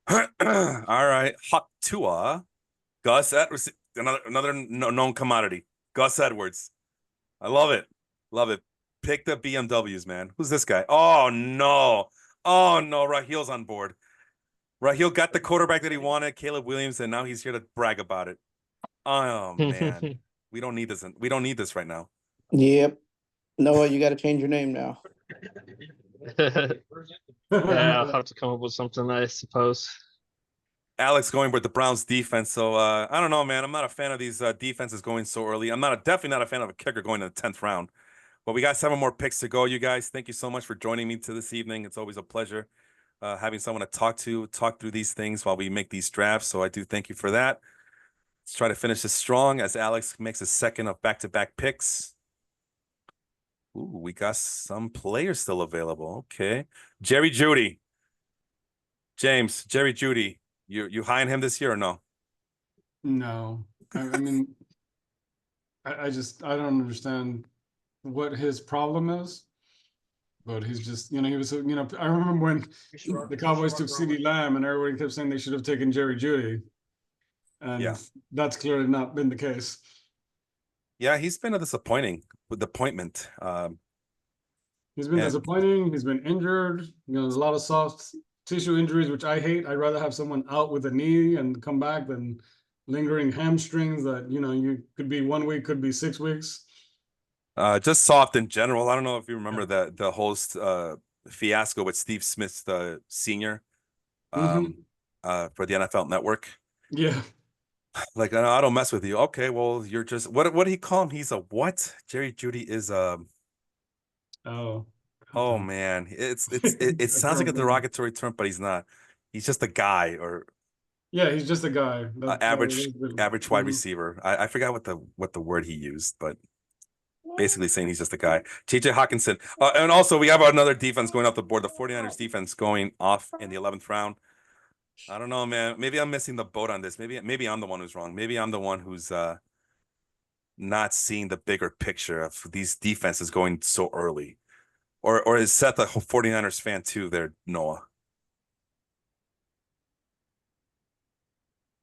All right, Hot Tua, Gus Edwards, another known commodity. Gus Edwards, I love it. pick the BMWs, man. Who's this guy? Oh no. Oh no, Rahil's on board. Rahil got the quarterback that he wanted, Caleb Williams, and now he's here to brag about it. Oh man. We don't need this. We don't need this right now. Yep. Noah, you got to change your name now. Yeah, I'll have to come up with something, I suppose. Alex going with the Browns defense. So I don't know, man. I'm not a fan of these defenses going so early. I'm definitely not a fan of a kicker going to the 10th round. But we got 7 more picks to go, you guys. Thank you so much for joining me to this evening. It's always a pleasure having someone to talk through these things while we make these drafts. So I do thank you for that. Let's try to finish this strong as Alex makes a second of back-to-back picks. Ooh, we got some players still available. Okay. Jerry Jeudy. James, Jerry Jeudy. You high on him this year or no? No, I mean, I don't understand what his problem is, but he's just, he was, I remember when the Cowboys took CeeDee Lamb and everybody kept saying they should have taken Jerry Jeudy, and Yeah. that's clearly not been the case. Yeah, he's been a disappointing appointment. He's been disappointing. He's been injured. There's a lot of soft tissue injuries, which I hate. I'd rather have someone out with a knee and come back than lingering hamstrings that, you could be 1 week, could be 6 weeks. Just soft in general. I don't know if you remember the host fiasco with Steve Smith, the senior, for the NFL Network. Yeah. Like, I don't mess with you. Okay, well, you're just what did he call him? He's a what? Jerry Jeudy is Oh man, it sounds like a derogatory term, but he's not. He's just a guy, or he's just a guy. Average wide receiver. I forgot what the word he used, but basically saying he's just a guy. TJ Hawkinson. And also we have another defense going off the board. The 49ers defense going off in the 11th round. I don't know, man. Maybe I'm missing the boat on this. Maybe I'm the one who's wrong. Maybe I'm the one who's not seeing the bigger picture of these defenses going so early. Or is Seth a 49ers fan too there, Noah?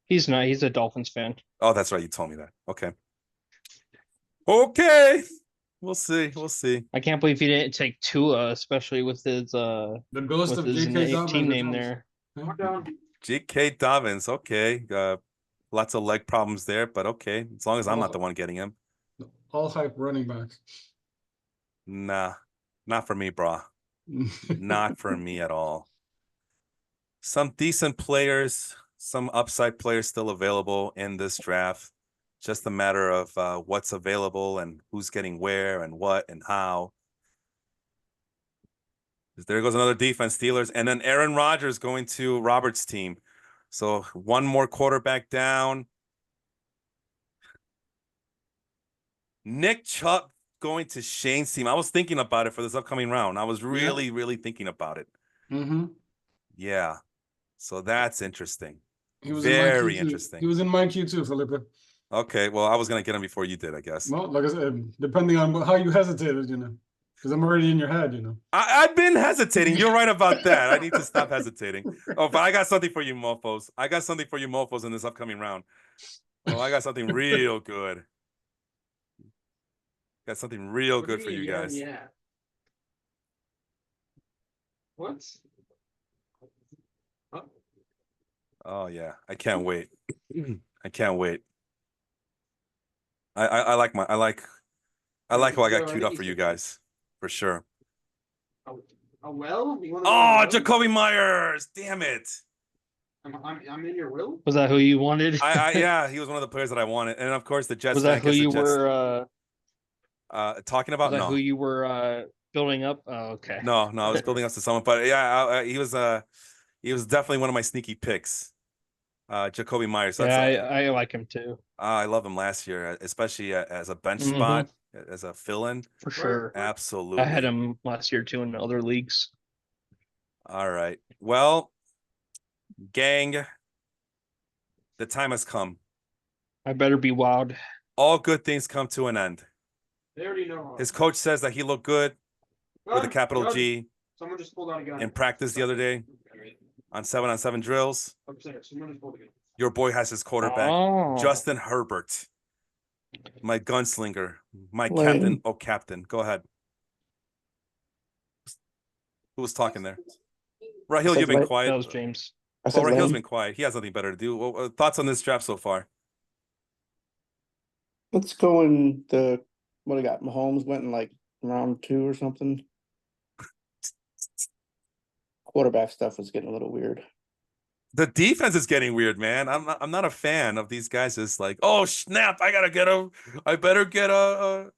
He's not. He's a Dolphins fan. Oh, that's right. You told me that. Okay. Okay. We'll see. I can't believe he didn't take Tua, especially with his the ghost of his J.K. Dobbins team name there. J.K. Dobbins. Okay. Lots of leg problems there, but okay. As long as I'm not the one getting him. All hype running back. Nah, not for me, bro. Not for me at all. Some decent players, some upside players still available in this draft. Just a matter of what's available and who's getting where and what and how. There goes another defense, Steelers. And then Aaron Rodgers going to Robert's team. So one more quarterback down. Nick Chubb going to Shane's team. I was thinking about it for this upcoming round. I was really thinking about it. Yeah. So that's interesting. He was very interesting. He was in my queue too, Felipe. Okay, well, I was gonna get him before you did, I guess. Well, like I said, depending on how you hesitated, because I'm already in your head, I've been hesitating. You're right about that. I need to stop hesitating. Oh, but I got something for you, mofos. I got something for you, mofos, in this upcoming round. Oh, I got something real good. Got something real good for you guys. Yeah. What? Oh yeah, I can't wait. I can't wait. I like how I got queued up for you guys, for sure. Well, oh, Jacoby Myers! Damn it! I'm in your will. Was that who you wanted? Yeah, he was one of the players that I wanted, and of course the Jets. Was that who you were talking about? Was that no. who you were building up? Oh, okay. No, I was building up to someone, but yeah, he was definitely one of my sneaky picks. Jacoby Myers. Yeah, I like him too. I love him last year, especially as a bench spot, as a fill-in. For sure. Absolutely. I had him last year too in other leagues. All right. Well, gang, the time has come. I better be wild. All good things come to an end. They already know. His coach says that he looked good with a capital G. Someone just pulled out a gun. In practice the other day on 7-on-7 drills. Your boy has his quarterback, Justin Herbert. My gunslinger, my captain. Oh, captain. Go ahead. Who was talking there? Raheel, said you've been late. quiet. That was James. I Well, said Rahil's lame. been quiet. He has nothing better to do. Well, thoughts on this draft so far? Let's go in the, what I got? Mahomes went in like round 2 or something. Quarterback stuff was getting a little weird. The defense is getting weird, man. I'm not a fan of these guys. Just like, oh snap, I better get a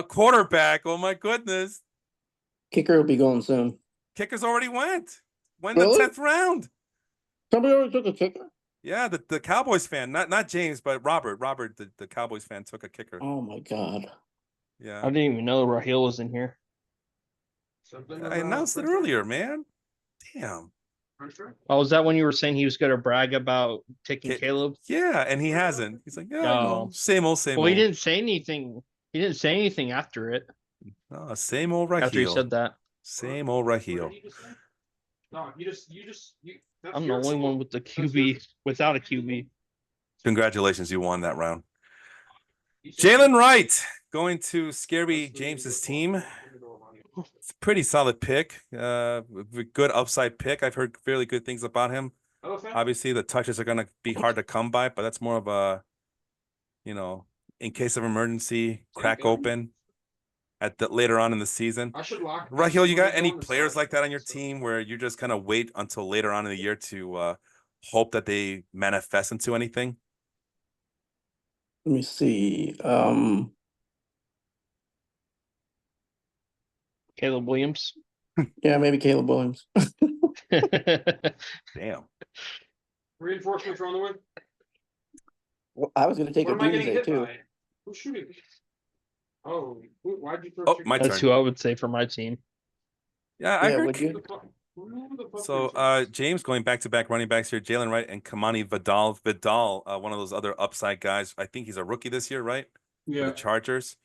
quarterback. Oh my goodness. Kicker will be going soon. Kickers already went the Really? 10th round. Somebody already took a kicker? Yeah, the Cowboys fan, not James, but Robert. Robert, the Cowboys fan, took a kicker. Oh my God. I Yeah. didn't even know Raheel was in here. Something I announced it earlier, man. Damn. Oh, was that when you were saying he was going to brag about taking Ca- Caleb? Yeah, and he hasn't. He's like, yeah, No. same old, same Well, he old. didn't say anything. He didn't say anything after it. Same old After he Raheel. said that, Same old Raheel. No, you just that's I'm the your only fault. one with the QB without a QB. Congratulations, you won that round. You said- Jalen Wright going to Scary James's team. It's a pretty solid pick. Good upside pick. I've heard fairly good things about him. Elephant? Obviously, the touches are going to be hard to come by, but that's more of a, in case of emergency, crack open at the later on in the season. I should lock. Raheel, you got any players like that on your team where you just kind of wait until later on in the year to hope that they manifest into anything? Let me see. Caleb Williams. Yeah, maybe Caleb Williams. Damn. Reinforcements are on the way. Well, I was gonna take What a am I getting doomsday hit too. by? Who's shooting me? Oh, why'd you throw? Oh, chicken? my That's turn. who I would say for my team. Yeah, I Yeah, heard. would Who you? the fuck- who the fuck So, is this? James going back-to-back running backs here. Jalen Wright and Kamani Vidal. Vidal, one of those other upside guys. I think he's a rookie this year, right? For Yeah. the Chargers.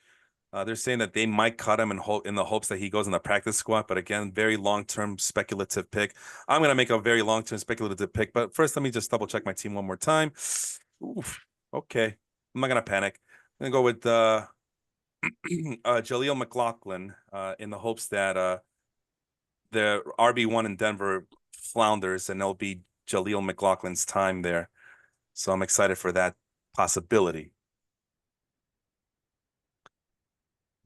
They're saying that they might cut him in the hopes that he goes in the practice squad. But again, very long-term speculative pick. I'm going to make a very long-term speculative pick. But first, let me just double-check my team one more time. Oof, okay. I'm not going to panic. I'm going to go with Jaleel McLaughlin in the hopes that the RB1 in Denver flounders and it'll be Jaleel McLaughlin's time there. So I'm excited for that possibility.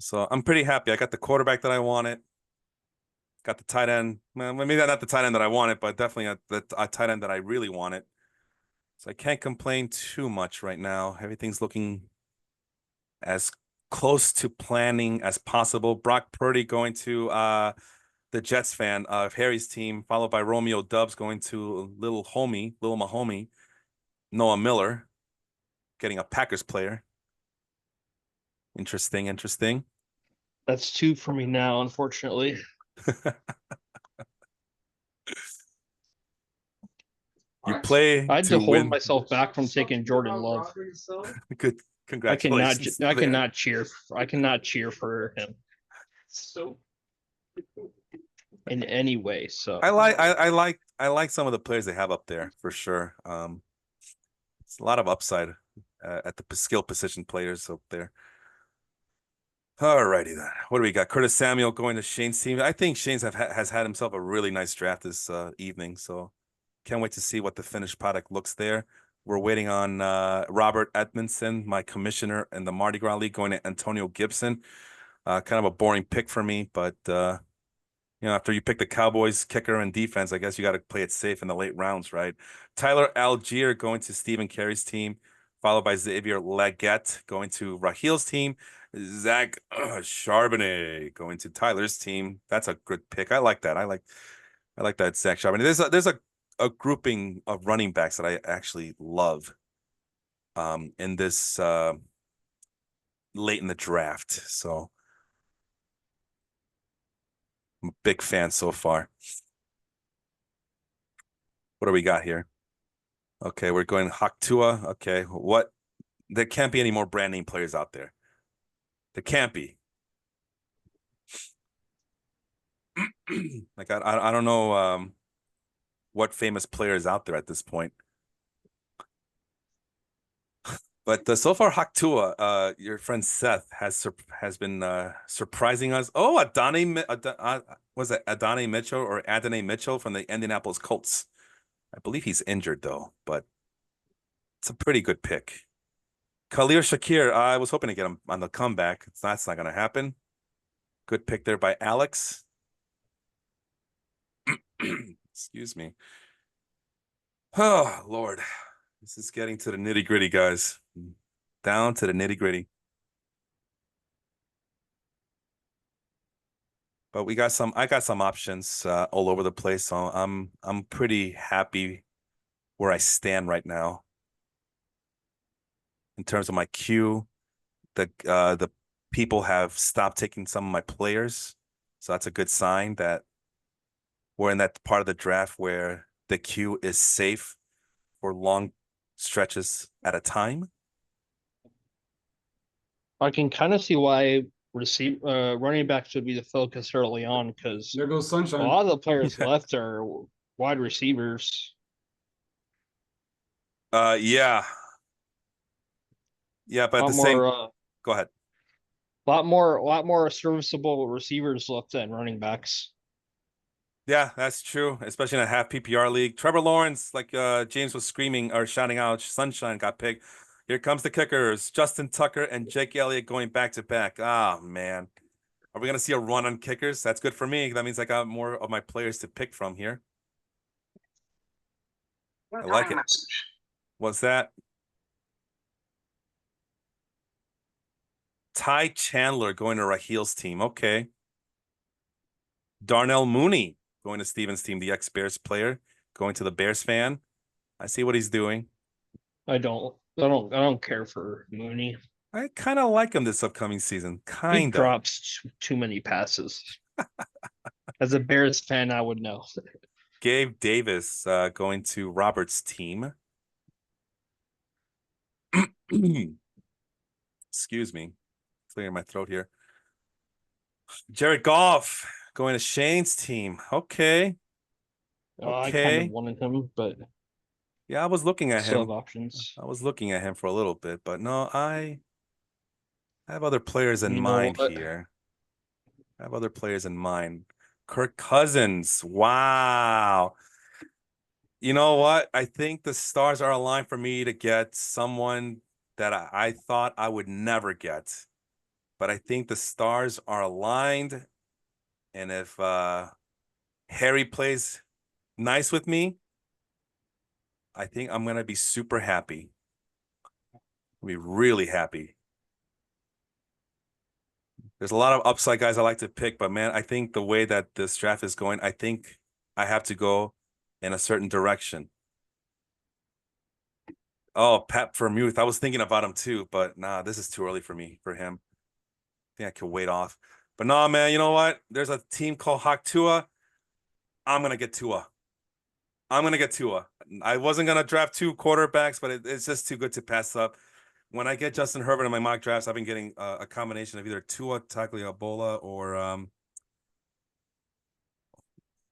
So I'm pretty happy. I got the quarterback that I wanted. Got the tight end. Well, maybe not the tight end that I wanted, but definitely a tight end that I really wanted. So I can't complain too much right now. Everything's looking as close to planning as possible. Brock Purdy going to the Jets fan of Harry's team, followed by Romeo Dubs going to little Mahomie, Noah Miller, getting a Packers player. Interesting. That's 2 for me now, unfortunately. You play I had to to hold win. myself back from taking Jordan Love. Good. Congratulations. I cannot cheer. I cannot cheer for him So in any way. So I like some of the players they have up there for sure. It's a lot of upside at the skill position players up there. Alrighty then. What do we got? Curtis Samuel going to Shane's team. I think Shane's has had himself a really nice draft this evening. So can't wait to see what the finished product looks there. We're waiting on Robert Edmondson, my commissioner in the Mardi Gras League, going to Antonio Gibson. Kind of a boring pick for me, but after you pick the Cowboys kicker and defense, I guess you got to play it safe in the late rounds, right? Tyler Algier going to Stephen Carey's team, followed by Xavier Leggett going to Rahil's team. Zach Charbonnet going to Tyler's team. That's a good pick. I like that. I like that Zach Charbonnet. There's a grouping of running backs that I actually love in this late in the draft. So I'm a big fan so far. What do we got here? Okay, we're going Haktua. Okay, what? There can't be any more brand name players out there. There can't be. Like I don't know what famous player is out there at this point. But so far, Haktua, your friend Seth has been surprising us. Oh, was it Adonai Mitchell or Adonai Mitchell from the Indianapolis Colts? I believe he's injured though, but it's a pretty good pick. Khalil Shakir, I was hoping to get him on the comeback. That's not going to happen. Good pick there by Alex. Excuse me. Oh, Lord. This is getting to the nitty gritty, guys. Down to the nitty gritty. But I got some options all over the place. So I'm pretty happy where I stand right now. In terms of my queue, the people have stopped taking some of my players. So that's a good sign that we're in that part of the draft where the queue is safe for long stretches at a time. I can kind of see why running back should be the focus early on because There goes a Sunshine. lot of the players Yeah. left are wide receivers. Yeah. Yeah, but A at lot the same, more, go ahead. a lot more serviceable receivers left than running backs. Yeah, that's true, especially in a half PPR league. Trevor Lawrence, like James was screaming or shouting out, Sunshine got picked. Here comes the kickers, Justin Tucker and Jake Elliott going back to back. Ah, man. Are we going to see a run on kickers? That's good for me. That means I got more of my players to pick from here. I like it. What's that? Ty Chandler going to Rahil's team. Okay. Darnell Mooney going to Steven's team, the ex-Bears player, going to the Bears fan. I see what he's doing. I don't care for Mooney. I kind of like him this upcoming season. He Kind of. drops too many passes. As a Bears fan, I would know. Gabe Davis going to Robert's team. Excuse me. Clearing my throat here. Jared Goff going to Shane's team. Okay. I kind of Okay. wanted him, but Yeah, I was looking at still him. have options. I was looking at him for a little bit, but no, I have other players in You know mind what? here. I have other players in mind. Kirk Cousins. Wow. You know what? I think the stars are aligned for me to get someone that I thought I would never get. But I think the stars are aligned. And if Harry plays nice with me, I think I'm going to be super happy. I'll be really happy. There's a lot of upside guys I like to pick, but man, I think the way that this draft is going, I think I have to go in a certain direction. Oh, Pat Vermuth. I was thinking about him too, but nah, this is too early for me, for him. I think I could wait off. But nah, man, you know what? There's a team called Hawk Tua. I'm gonna get Tua. I'm gonna get Tua. I wasn't gonna draft two quarterbacks, but it's just too good to pass up. When I get Justin Herbert in my mock drafts, I've been getting a combination of either Tua Tagliabue or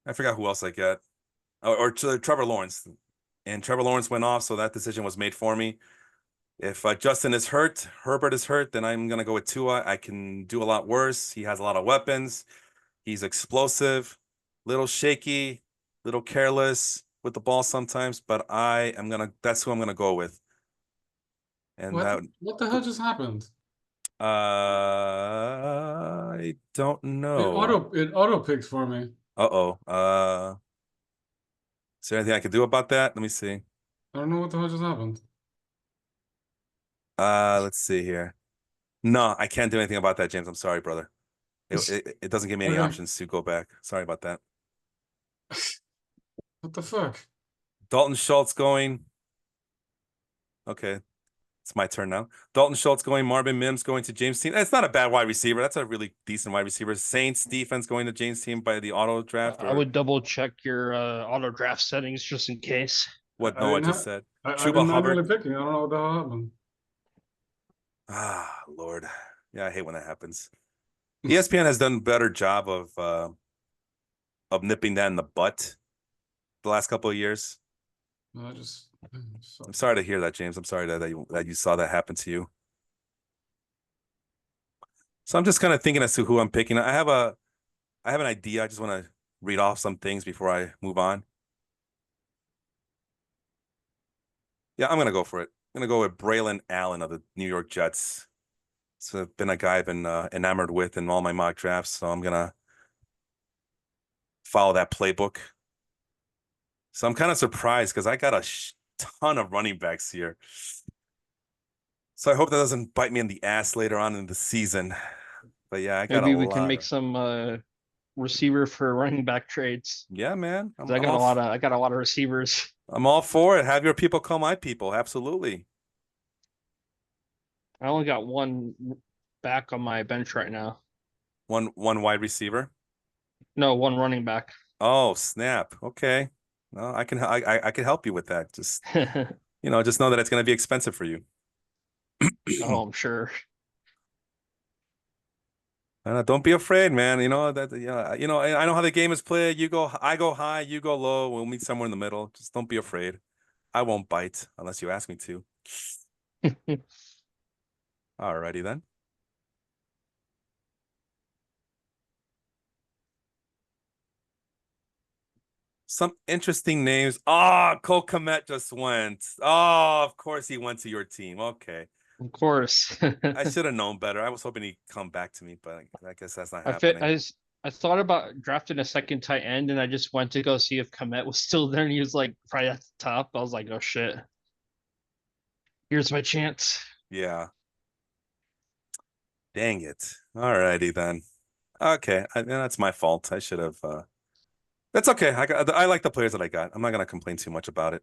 I forgot who else I get, or Trevor Lawrence. And Trevor Lawrence went off, so that decision was made for me. If Justin is hurt, Herbert is hurt, then I'm gonna go with Tua. I can do a lot worse. He has a lot of weapons. He's explosive, little shaky, little careless with the ball sometimes, but that's who I'm gonna go with. And What the hell just happened? I don't know. It auto picks for me. Uh-oh. Is there anything I could do about that? Let me see. I don't know what the hell just happened. Let's see here. No, I can't do anything about that, James. I'm sorry, brother. It doesn't give me any Okay. options to go back. Sorry about that. What the fuck? Dalton Schultz going. Okay. It's my turn now. Dalton Schultz going, Marvin Mims going to James' team. It's not a bad wide receiver. That's a really decent wide receiver. Saints defense going to James' team by the auto draft. I would double check your auto draft settings just in case. What I Noah didn't just have- said. I Chuba didn't Hubbard. manually picking. I don't know what the hell happened. Ah, Lord. Yeah, I hate when that happens. ESPN has done a better job of nipping that in the butt the last couple of years. I just I'm sorry to hear that, James. I'm sorry that you saw that happen to you. So I'm just kind of thinking as to who I'm picking. I have an idea. I just want to read off some things before I move on. Yeah, I'm gonna go for it. I'm gonna go with Braylon Allen of the New York Jets. It's been a guy I've been enamored with in all my mock drafts, so I'm gonna follow that playbook. So I'm kind of surprised because I got a ton of running backs here. So I hope that doesn't bite me in the ass later on in the season. But yeah, I got a Maybe we can lot make of. some receiver for running back trades. Yeah, man. 'Cause I got a lot of receivers. I'm all for it. Have your people call my people. Absolutely. I only got one back on my bench right now. One wide receiver. No, one running back. Oh, snap. Okay. No, I can help you with that. Just just know that it's gonna be expensive for you. Oh, I'm sure. Don't be afraid, man. You know that I know how the game is played. I go high, you go low. We'll meet somewhere in the middle. Just don't be afraid. I won't bite unless you ask me to. Alrighty then. Some interesting names. Oh, Cole Kmet just went. Oh, of course he went to your team. Okay. Of course. I should have known better. I was hoping he'd come back to me, but I guess that's not I fit. happening. I thought about drafting a second tight end, and I just went to go see if Komet was still there, and he was like right at the top. I was like, oh shit, here's my chance. Yeah. Dang it. Alrighty then. Okay, that's my fault. I should have. That's okay. I like the players that I got. I'm not gonna complain too much about it.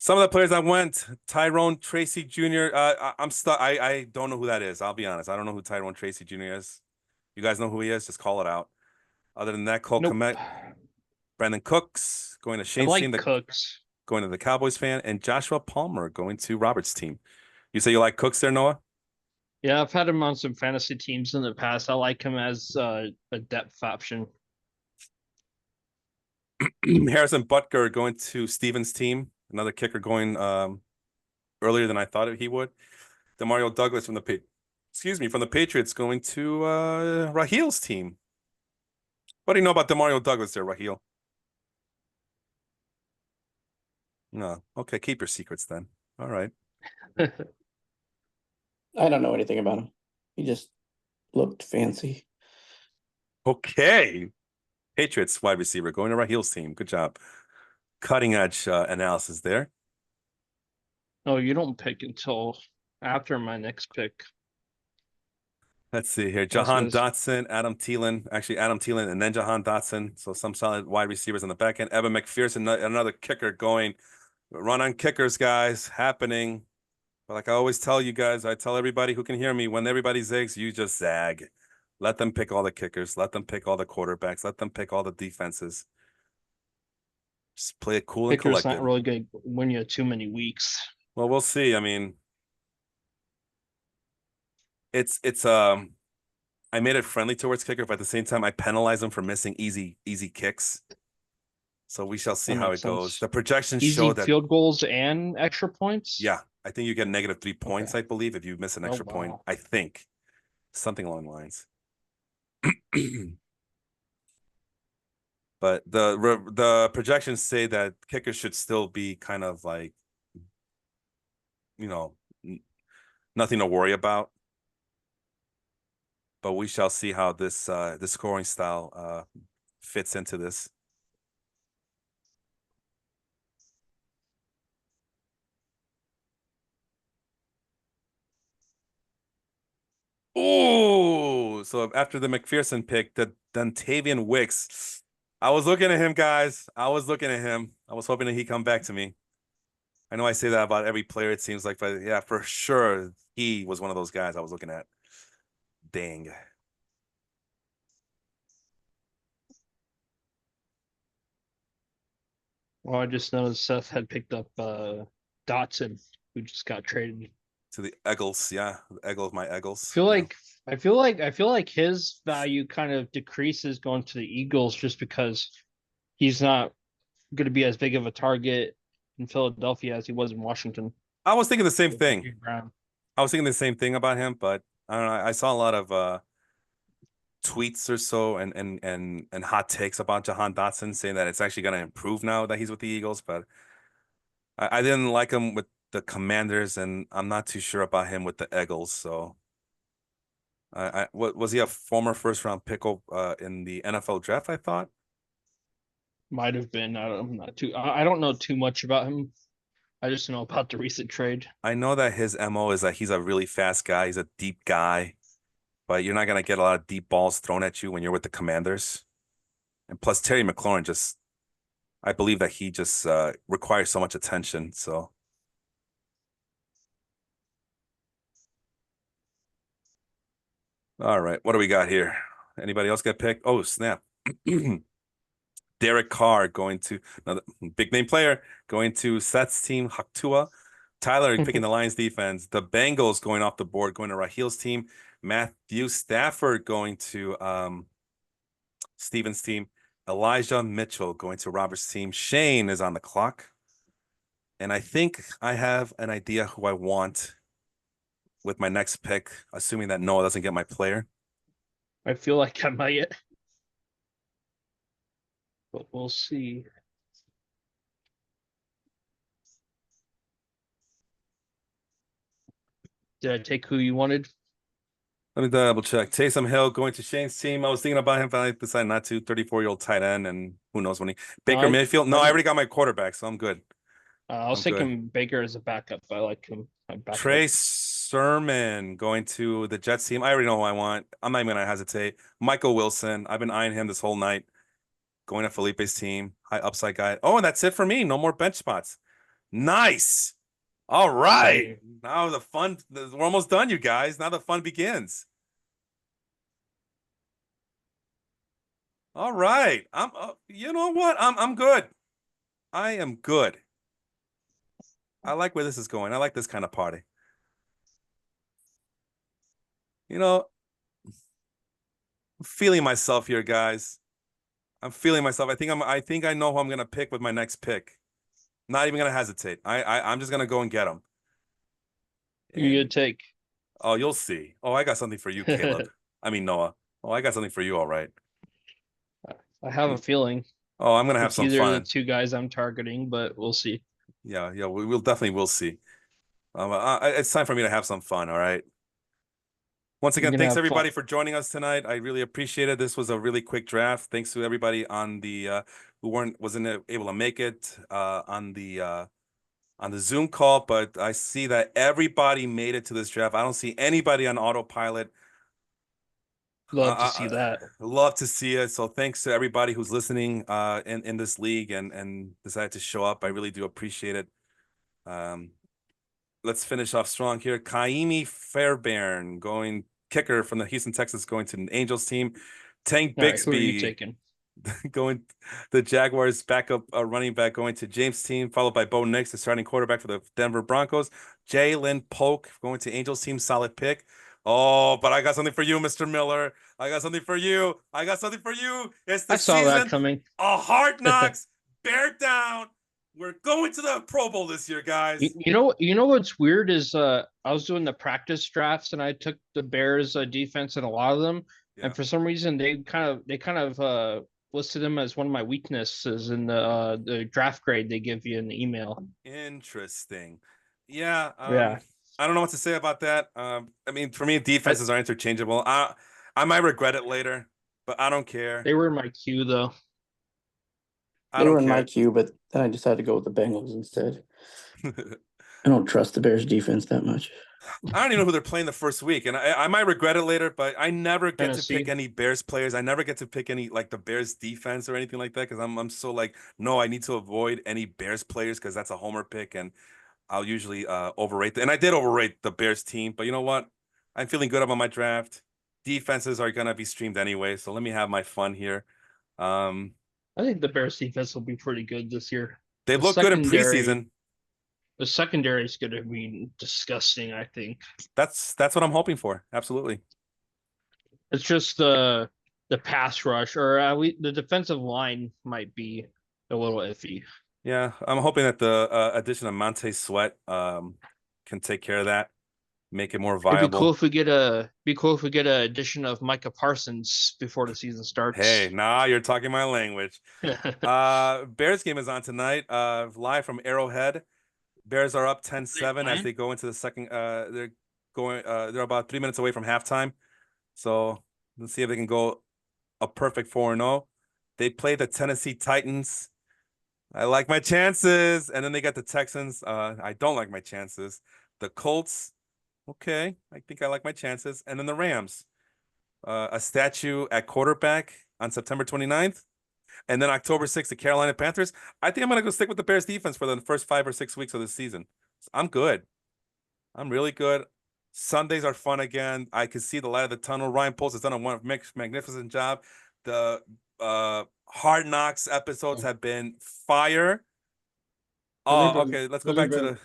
Some of the players I went, Tyrone Tracy Jr. I'm stuck. I don't know who that is. I'll be honest. I don't know who Tyrone Tracy Jr. is. You guys know who he is? Just call it out. Other than that, Cole Nope. Kmet, Brandon Cooks going to I Shane's like team, Cooks. going to the Cowboys fan, and Joshua Palmer going to Robert's team. You say you like Cooks there, Noah? Yeah, I've had him on some fantasy teams in the past. I like him as a depth option. Harrison Butker going to Steven's team. Another kicker going earlier than I thought he would. Demario Douglas from the Patriots going to Rahil's team. What do you know about Demario Douglas there, Rahil? No. Okay, keep your secrets then. All right. I don't know anything about him. He just looked fancy. Okay. Patriots wide receiver going to Rahil's team. Good job. Cutting edge analysis there. No, you don't pick until after my next pick. Let's see here. Also, Jahan Dotson, Adam Thielen. Actually, Adam Thielen and then Jahan Dotson. So some solid wide receivers on the back end. Evan McPherson, another kicker going. Run on kickers, guys. Happening. But like I always tell you guys, I tell everybody who can hear me, when everybody zigs, you just zag. Let them pick all the kickers. Let them pick all the quarterbacks. Let them pick all the defenses. Just play it cool and Picker's collected. not really going to win you too many weeks. Well, we'll see. I mean, it's I made it friendly towards kicker, but at the same time, I penalize them for missing easy kicks. So we shall see That how makes it goes. sense. The projections Easy show that field goals and extra points. yeah, I think you get -3 points, Okay. I believe, if you miss an extra point. wow. I think something along the lines. But the projections say that kickers should still be kind of like, nothing to worry about. But we shall see how this scoring style fits into this. Oh, so after the McPherson pick, the Dontavian Wicks. I was looking at him, guys. I was looking at him. I was hoping that he'd come back to me. I know I say that about every player, it seems like, but yeah, for sure, he was one of those guys I was looking at. Dang. Well, I just noticed Seth had picked up Dotson, who just got traded. To the Eagles, yeah. The Eagle of my Eagles. I feel like his value kind of decreases going to the Eagles just because he's not going to be as big of a target in Philadelphia as he was in Washington. I was thinking the same thing. Brown. I was thinking the same thing about him, but I don't know. I saw a lot of tweets or so and hot takes about Jahan Dotson saying that it's actually going to improve now that he's with the Eagles, but I didn't like him with the Commanders, and I'm not too sure about him with the Eagles. So, what was he a former first round pick in the NFL draft? I thought. Might have been. I'm not too. I don't know too much about him. I just know about the recent trade. I know that his MO is that he's a really fast guy. He's a deep guy, but you're not gonna get a lot of deep balls thrown at you when you're with the Commanders. And plus, Terry McLaurin I believe that he just requires so much attention. So. All right, what do we got here? Anybody else get picked? Oh, snap. Derek Carr going to another big name player going to Seth's team, Haktua. Tyler picking the Lions defense. The Bengals going off the board, going to Rahil's team. Matthew Stafford going to Steven's team. Elijah Mitchell going to Robert's team. Shane is on the clock. And I think I have an idea who I want with my next pick, assuming that Noah doesn't get my player. I feel like I might, but we'll see. Did I take who you wanted? Let me double check. Taysom Hill going to Shane's team. I was thinking about him, but I decided not to. 34-year-old tight end, and who knows when he. Baker Mayfield. No, I already got my quarterback, so I'm good. I was thinking Baker as a backup. I like him. Trey Sermon going to the Jets team. I already know who I want. I'm not even gonna hesitate. Michael Wilson. I've been eyeing him this whole night. Going to Felipe's team. High upside guy. Oh, and that's it for me. No more bench spots. Nice. All right. Now the fun. We're almost done, you guys. Now the fun begins. All right. You know what? I'm good. I am good. I like where this is going. I like this kind of party. You know, I'm feeling myself here, guys. I'm feeling myself. I think I know who I'm gonna pick with my next pick. Not even gonna hesitate. I'm just gonna go and get him. You take. Oh, you'll see. Oh, I got something for you, Caleb. I mean Noah. Oh, I got something for you, all right. I have a feeling. Oh, I'm gonna have some either fun. the two guys I'm targeting, but we'll see. Yeah, we'll definitely see. It's time for me to have some fun. All right. Once again, thanks everybody for joining us tonight. I really appreciate it. This was a really quick draft. Thanks to everybody on the who wasn't able to make it on the Zoom call, but I see that everybody made it to this draft. I don't see anybody on autopilot. Love to see that. Love to see it. So thanks to everybody who's listening in this league and decided to show up. I really do appreciate it. Let's finish off strong here. Kaimi Fairbairn going kicker from the Houston Texans going to an Angels team. Tank Bixby who are you taking? going the Jaguars backup running back going to James' team, followed by Bo Nix, the starting quarterback for the Denver Broncos. Jalen Polk going to Angels team, solid pick. Oh, but I got something for you, Mr. Miller. I got something for you. It's the season. I saw that coming. Hard Knocks, bear down. We're going to the Pro Bowl this year, guys. You know what's weird is I was doing the practice drafts and I took the Bears defense in a lot of them, and for some reason they kind of listed them as one of my weaknesses in the draft grade they give you in the email. Interesting. Yeah. Yeah. I don't know what to say about that. I mean, for me, defenses are interchangeable. I might regret it later, but I don't care. They were in my queue though. They were in my queue, but then I decided to go with the Bengals instead. I don't trust the Bears defense that much. I don't even know who they're playing the first week, and I might regret it later, but I never get to pick any Bears players. I never get to pick any like the Bears defense or anything like that because I'm so like, no, I need to avoid any Bears players because that's a homer pick, and I'll usually overrate them. And I did overrate the Bears team, but you know what? I'm feeling good about my draft. Defenses are gonna be streamed anyway, so let me have my fun here. I think the Bears defense will be pretty good this year. They look good in preseason. The secondary is going to be disgusting, I think. That's what I'm hoping for. Absolutely. It's just the pass rush, or at least the defensive line might be a little iffy. Yeah, I'm hoping that the addition of Montez Sweat can take care of that, make it more It'd be cool viable. if we get a addition of Micah Parsons before the season starts. Hey, now you're talking my language. Bears game is on tonight, live from Arrowhead. Bears are up 10-7 as they go into the second. They're about 3 minutes away from halftime. So let's see if they can go a perfect 4-0. They play the Tennessee Titans. I like my chances. And then they got the Texans. I don't like my chances. The Colts. Okay. I think I like my chances. And then the Rams. A statue at quarterback on September 29th. And then October 6th, the Carolina Panthers. I think I'm going to go stick with the Bears defense for the first 5 or 6 weeks of the season. I'm good. I'm really good. Sundays are fun again. I can see the light of the tunnel. Ryan Post has done a magnificent job. The Hard Knocks episodes have been fire. Oh, Felipe, okay. Let's go back to the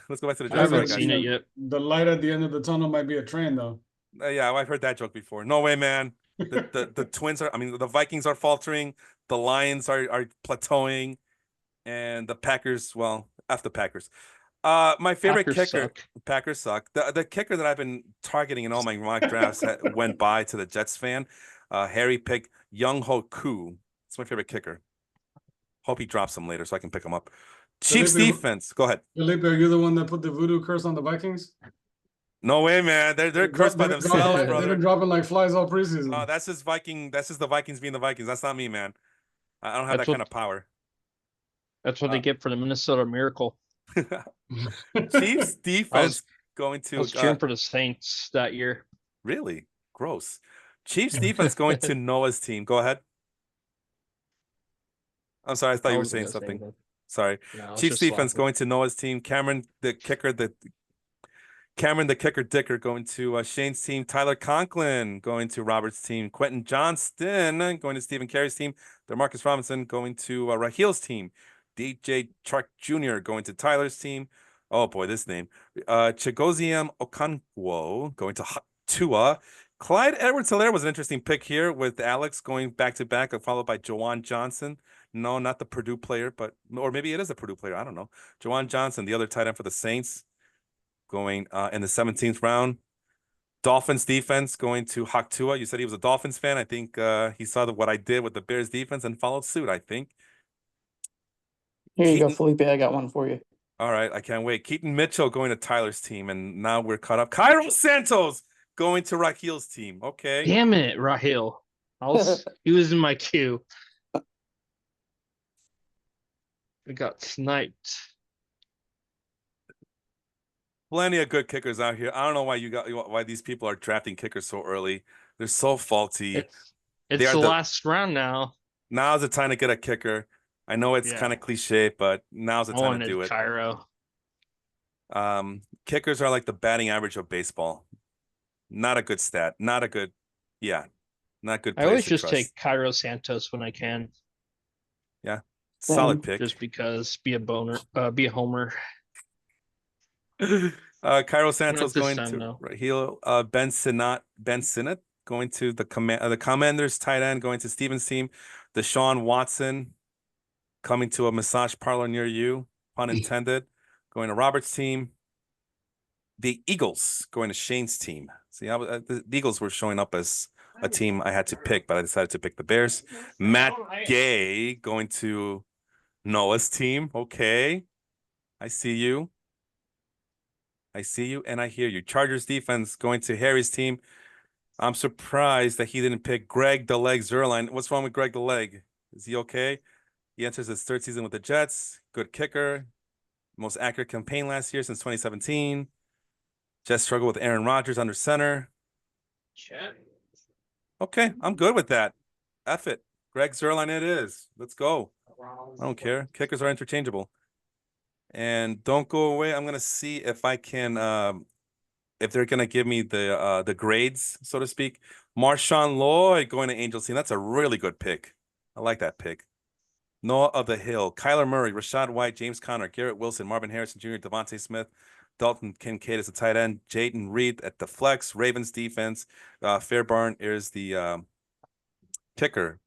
I haven't Jets, seen guys. it yet. The light at the end of the tunnel might be a train, though. Yeah, I've heard that joke before. No way, man. The Twins are. I mean, the Vikings are faltering. The Lions are plateauing, and the Packers. Well, F the Packers. My favorite Packers kicker. suck. Packers suck. The kicker that I've been targeting in all my mock drafts went by to the Jets fan. Harry picked Young Ho Koo. It's my favorite kicker. Hope he drops him later so I can pick him up. Chiefs Felipe, defense. Go ahead. Felipe, are you the one that put the voodoo curse on the Vikings? No way, man. They're cursed by themselves, They've brother. been dropping like flies all preseason. That's just Viking. That's just the Vikings being the Vikings. That's not me, man. I don't have That's that kind of power. That's what they get for the Minnesota Miracle. Chiefs defense going I to was cheering for the Saints that year. really gross. Chiefs defense going to Noah's team. Go ahead. I'm sorry, I thought you were saying something. Sorry. No, Chiefs defense going to Noah's team. Cameron the kicker Dicker going to Shane's team. Tyler Conklin going to Robert's team. Quentin Johnston going to Stephen Carey's team. DeMarcus Robinson going to Rahil's team. DJ Chark Jr. going to Tyler's team. Oh boy, this name. Chigoziem Okonkwo going to Tua. Clyde Edwards-Helaire was an interesting pick here with Alex going back-to-back, followed by Jawan Johnson. No, not the Purdue player, or maybe it is a Purdue player. I don't know. Jawan Johnson, the other tight end for the Saints, going in the 17th round. Dolphins defense going to Tua. You said he was a Dolphins fan. I think he saw what I did with the Bears defense and followed suit, I think. Here you go, Felipe. I got one for you. All right, I can't wait. Keaton Mitchell going to Tyler's team, and now we're caught up. Cairo Santos going to Rahil's team. Okay. Damn it, Rahil. He was in my queue. We got sniped. Plenty of good kickers out here. I don't know why these people are drafting kickers so early. They're so faulty. It's the last round now. Now's the time to get a kicker. I know it's kind of cliche, but now's the time to do it. Cairo. Kickers are like the batting average of baseball. Not a good stat. Not good. I always just take Cairo Santos when I can. Yeah. Solid pick. Just because be a homer. Cairo Santos going to no. Rahil. Ben Sinnott going to the Commanders tight end going to Steven's team. Deshaun Watson coming to a massage parlor near you, pun intended. Going to Robert's team. The Eagles going to Shane's team. See, the Eagles were showing up as a team I had to pick, but I decided to pick the Bears. Matt Gay going to Noah's team. Okay. I see you, and I hear you. Chargers defense going to Harry's team. I'm surprised that he didn't pick Greg the Leg Zerline. What's wrong with Greg the Leg? Is he okay? He enters his third season with the Jets. Good kicker. Most accurate campaign last year since 2017. Jets struggle with Aaron Rodgers under center. Okay, I'm good with that. F it. Greg Zerline it is. Let's go. I don't care. Kickers are interchangeable. And don't go away. I'm going to see if I can if they're going to give me the grades, so to speak. Marshawn Lloyd going to Angels team. That's a really good pick. I like that pick. Noah of the Hill, Kyler Murray, Rashad White, James Conner, Garrett Wilson, Marvin Harrison Jr., Devontae Smith, Dalton Kincaid as a tight end, Jaden Reed at the flex, Ravens defense, Fairbarn is the kicker,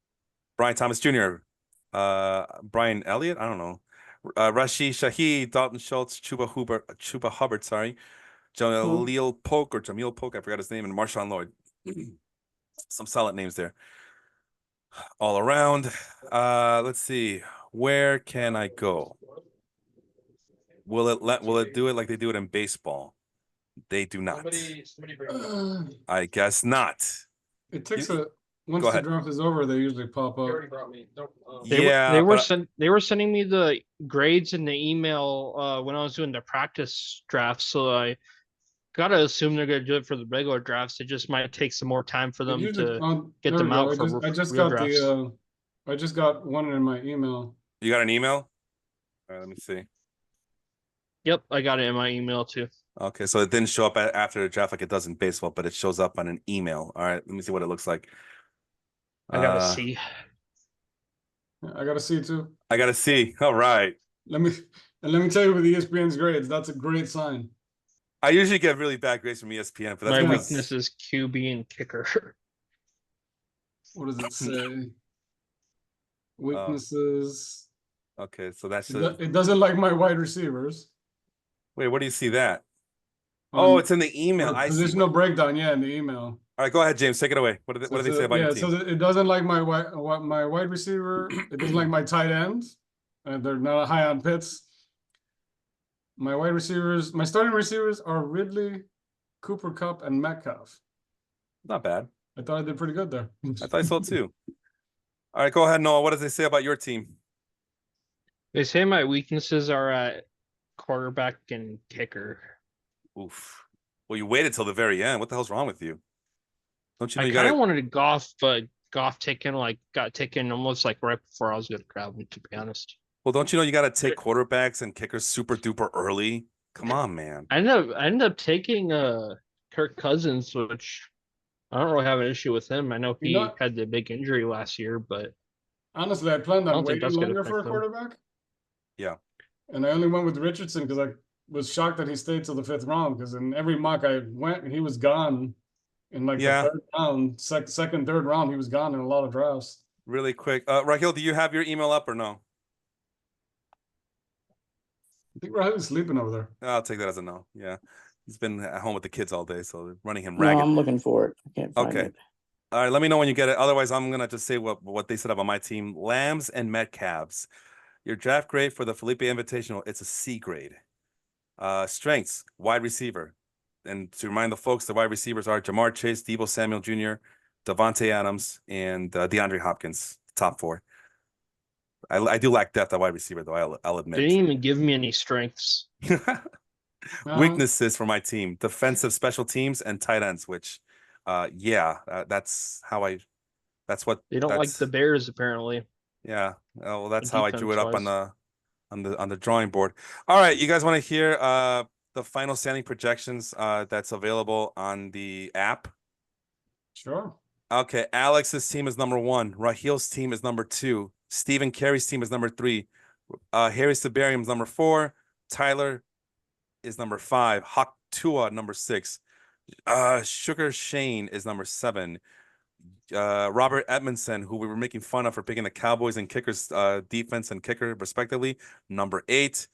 Brian Thomas Jr., Brian Elliott, I don't know, Rashid Shaheed, Dalton Schultz, Chuba Hubbard, sorry, Jamil Polk, I forgot his name, and Marshawn Lloyd. Some solid names there. All around. Let's see. Where can I go? Will it do it like they do it in baseball? They do not. I guess not. It takes You- once go the ahead. draft is over, they usually pop up. They were but they were sending me the grades in the email when I was doing the practice drafts, so I gotta assume they're gonna do it for the regular drafts. It just might take some more time for It them usually, to get there them we go. out for I just real got drafts. I just got one in my email. you got an email? All right, let me see. Yep, I got it in my email too. Okay, so it didn't show up after the draft like it does in baseball, but it shows up on an email. All right, let me see what it looks like. I gotta see. I got to see too. I gotta see. All right. Let me tell you with ESPN's grades, that's a great sign. I usually get really bad grades from ESPN, but that's My because weakness is QB and kicker. What does it say? Weaknesses. okay, so that's It doesn't like my wide receivers. wait, where do you see that? Oh, it's in the On email. the I see. positional breakdown, yeah, in the email. All right, go ahead, James. Take it away. What do they say about your yeah, team? so it doesn't like my wide receiver. It doesn't like my tight ends. They're not high on Pitts. My wide receivers, my starting receivers are Ridley, Cooper Kupp, and Metcalf. Not bad. I thought I did pretty good there. I thought so too. All right, go ahead, Noah. What does they say about your team? They say my weaknesses are at quarterback and kicker. Oof. Well, you waited till the very end. What the hell's wrong with you? Don't you know I you kind of gotta? wanted Goff, but Goff got taken almost like right before I was going to grab him, to be honest. Well, don't you know you gotta take quarterbacks and kickers super duper early? Come on, man. I ended up taking Kirk Cousins, which I don't really have an issue with him. I know You he know- had the big injury last year, but Honestly, I planned I on don't think waiting that's gonna longer for a affect them. quarterback. Yeah. And I only went with Richardson because I was shocked that he stayed till the 5th round. Because in every mock I went, he was gone in like Yeah. the 3rd round, second, 3rd round. He was gone in a lot of drafts. Really quick. Rahil, do you have your email up or no? I think Rahil's sleeping over there. I'll take that as a no. Yeah. He's been at home with the kids all day, so they're running him No, ragged. I'm looking for it. I can't find Okay. it. All right, let me know when you get it. Otherwise, I'm gonna just say what they set up on my team. Lambs and Metcalves. Your draft grade for the Felipe Invitational, it's a C grade. Strengths, wide receiver. And to remind the folks, the wide receivers are Jamar Chase, Deebo Samuel Jr., Devontae Adams, and DeAndre Hopkins, top 4. I do lack depth at wide receiver, though, I'll admit. didn't even give me any strengths. Weaknesses for my team: defensive, special teams, and tight ends. Which, that's what They don't like the Bears, apparently. Yeah, well, that's how I drew it up on defense-wise. the drawing board. All right, you guys want to hear the final standing projections that's available on the app? Sure. Okay, Alex's team is number 1. Rahil's team is number 2. Stephen Carey's team is number 3. Harry Sabarium's number 4. Tyler is number 5. Hawk Tua number 6. Sugar Shane is number 7. Robert Edmondson, who we were making fun of for picking the Cowboys and kickers defense and kicker respectively, number 8.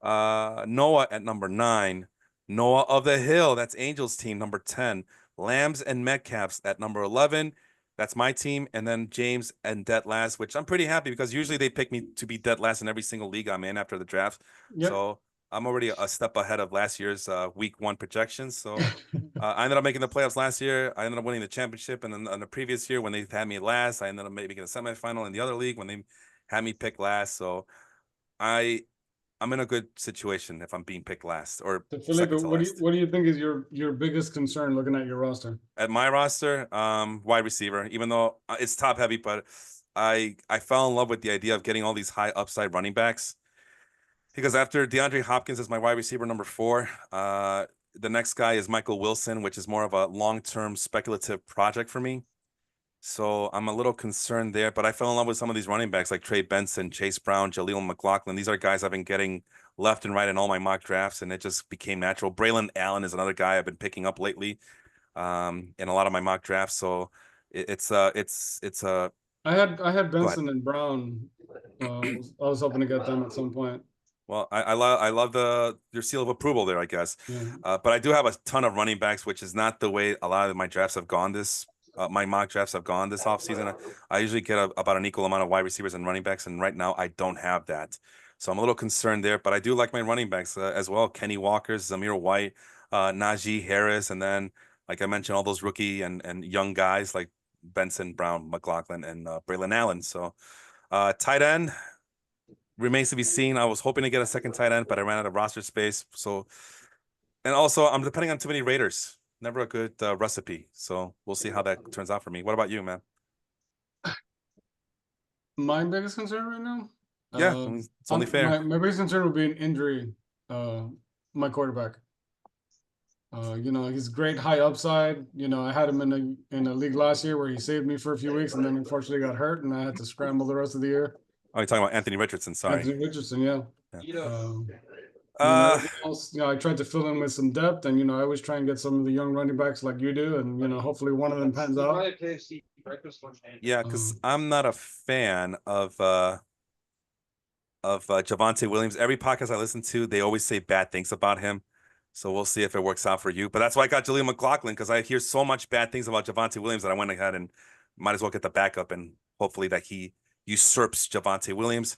Noah at number 9. Noah of the Hill, that's Angels team, number 10. Lambs and Metcalfs at number 11. That's my team. And then James and dead last, which I'm pretty happy because usually they pick me to be dead last in every single league I'm in after the draft. Yep. So I'm already a step ahead of last year's week 1 projections. So I ended up making the playoffs last year. I ended up winning the championship. And then on the previous year, when they had me last, I ended up making a semifinal in the other league when they had me picked last. So I'm in a good situation if I'm being picked last or So Felipe, second to last. what do you think is your biggest concern looking at your roster? At my roster, wide receiver, even though it's top heavy, but I fell in love with the idea of getting all these high upside running backs. Because after DeAndre Hopkins is my wide receiver number 4, the next guy is Michael Wilson, which is more of a long-term speculative project for me. So I'm a little concerned there, but I fell in love with some of these running backs like Trey Benson, Chase Brown, Jaleel McLaughlin. These are guys I've been getting left and right in all my mock drafts, and it just became natural. Braylon Allen is another guy I've been picking up lately in a lot of my mock drafts. So it's I had Benson and Brown. I was hoping to get them at some point. Well, I love your seal of approval there, I guess. Yeah. But I do have a ton of running backs, which is not the way a lot of my drafts have gone my mock drafts have gone this offseason. I usually get about an equal amount of wide receivers and running backs, and right now I don't have that. So I'm a little concerned there, but I do like my running backs as well. Kenny Walker, Zamir White, Najee Harris, and then, like I mentioned, all those rookie and young guys like Benson, Brown, McLaughlin, and Braylon Allen. So tight end remains to be seen. I was hoping to get a second tight end, but I ran out of roster space. So, and also I'm depending on too many Raiders. Never a good recipe. So we'll see how that turns out for me. What about you, man? My biggest concern right now. Yeah, I mean, it's only fair. My biggest concern would be an injury. My quarterback. He's great high upside. I had him in a league last year where he saved me for a few weeks, and then unfortunately got hurt, and I had to scramble the rest of the year. Oh, you're talking about Anthony Richardson. Sorry. Anthony Richardson, yeah. Uh, Everything else, I tried to fill in with some depth, and I always try and get some of the young running backs like you do, and hopefully one of them pans out. yeah, because I'm not a fan of Javonte Williams. Every podcast I listen to, they always say bad things about him. So we'll see if it works out for you. But that's why I got Jaleel McLaughlin, because I hear so much bad things about Javonte Williams that I went ahead and might as well get the backup, and hopefully that he usurps Javonte Williams.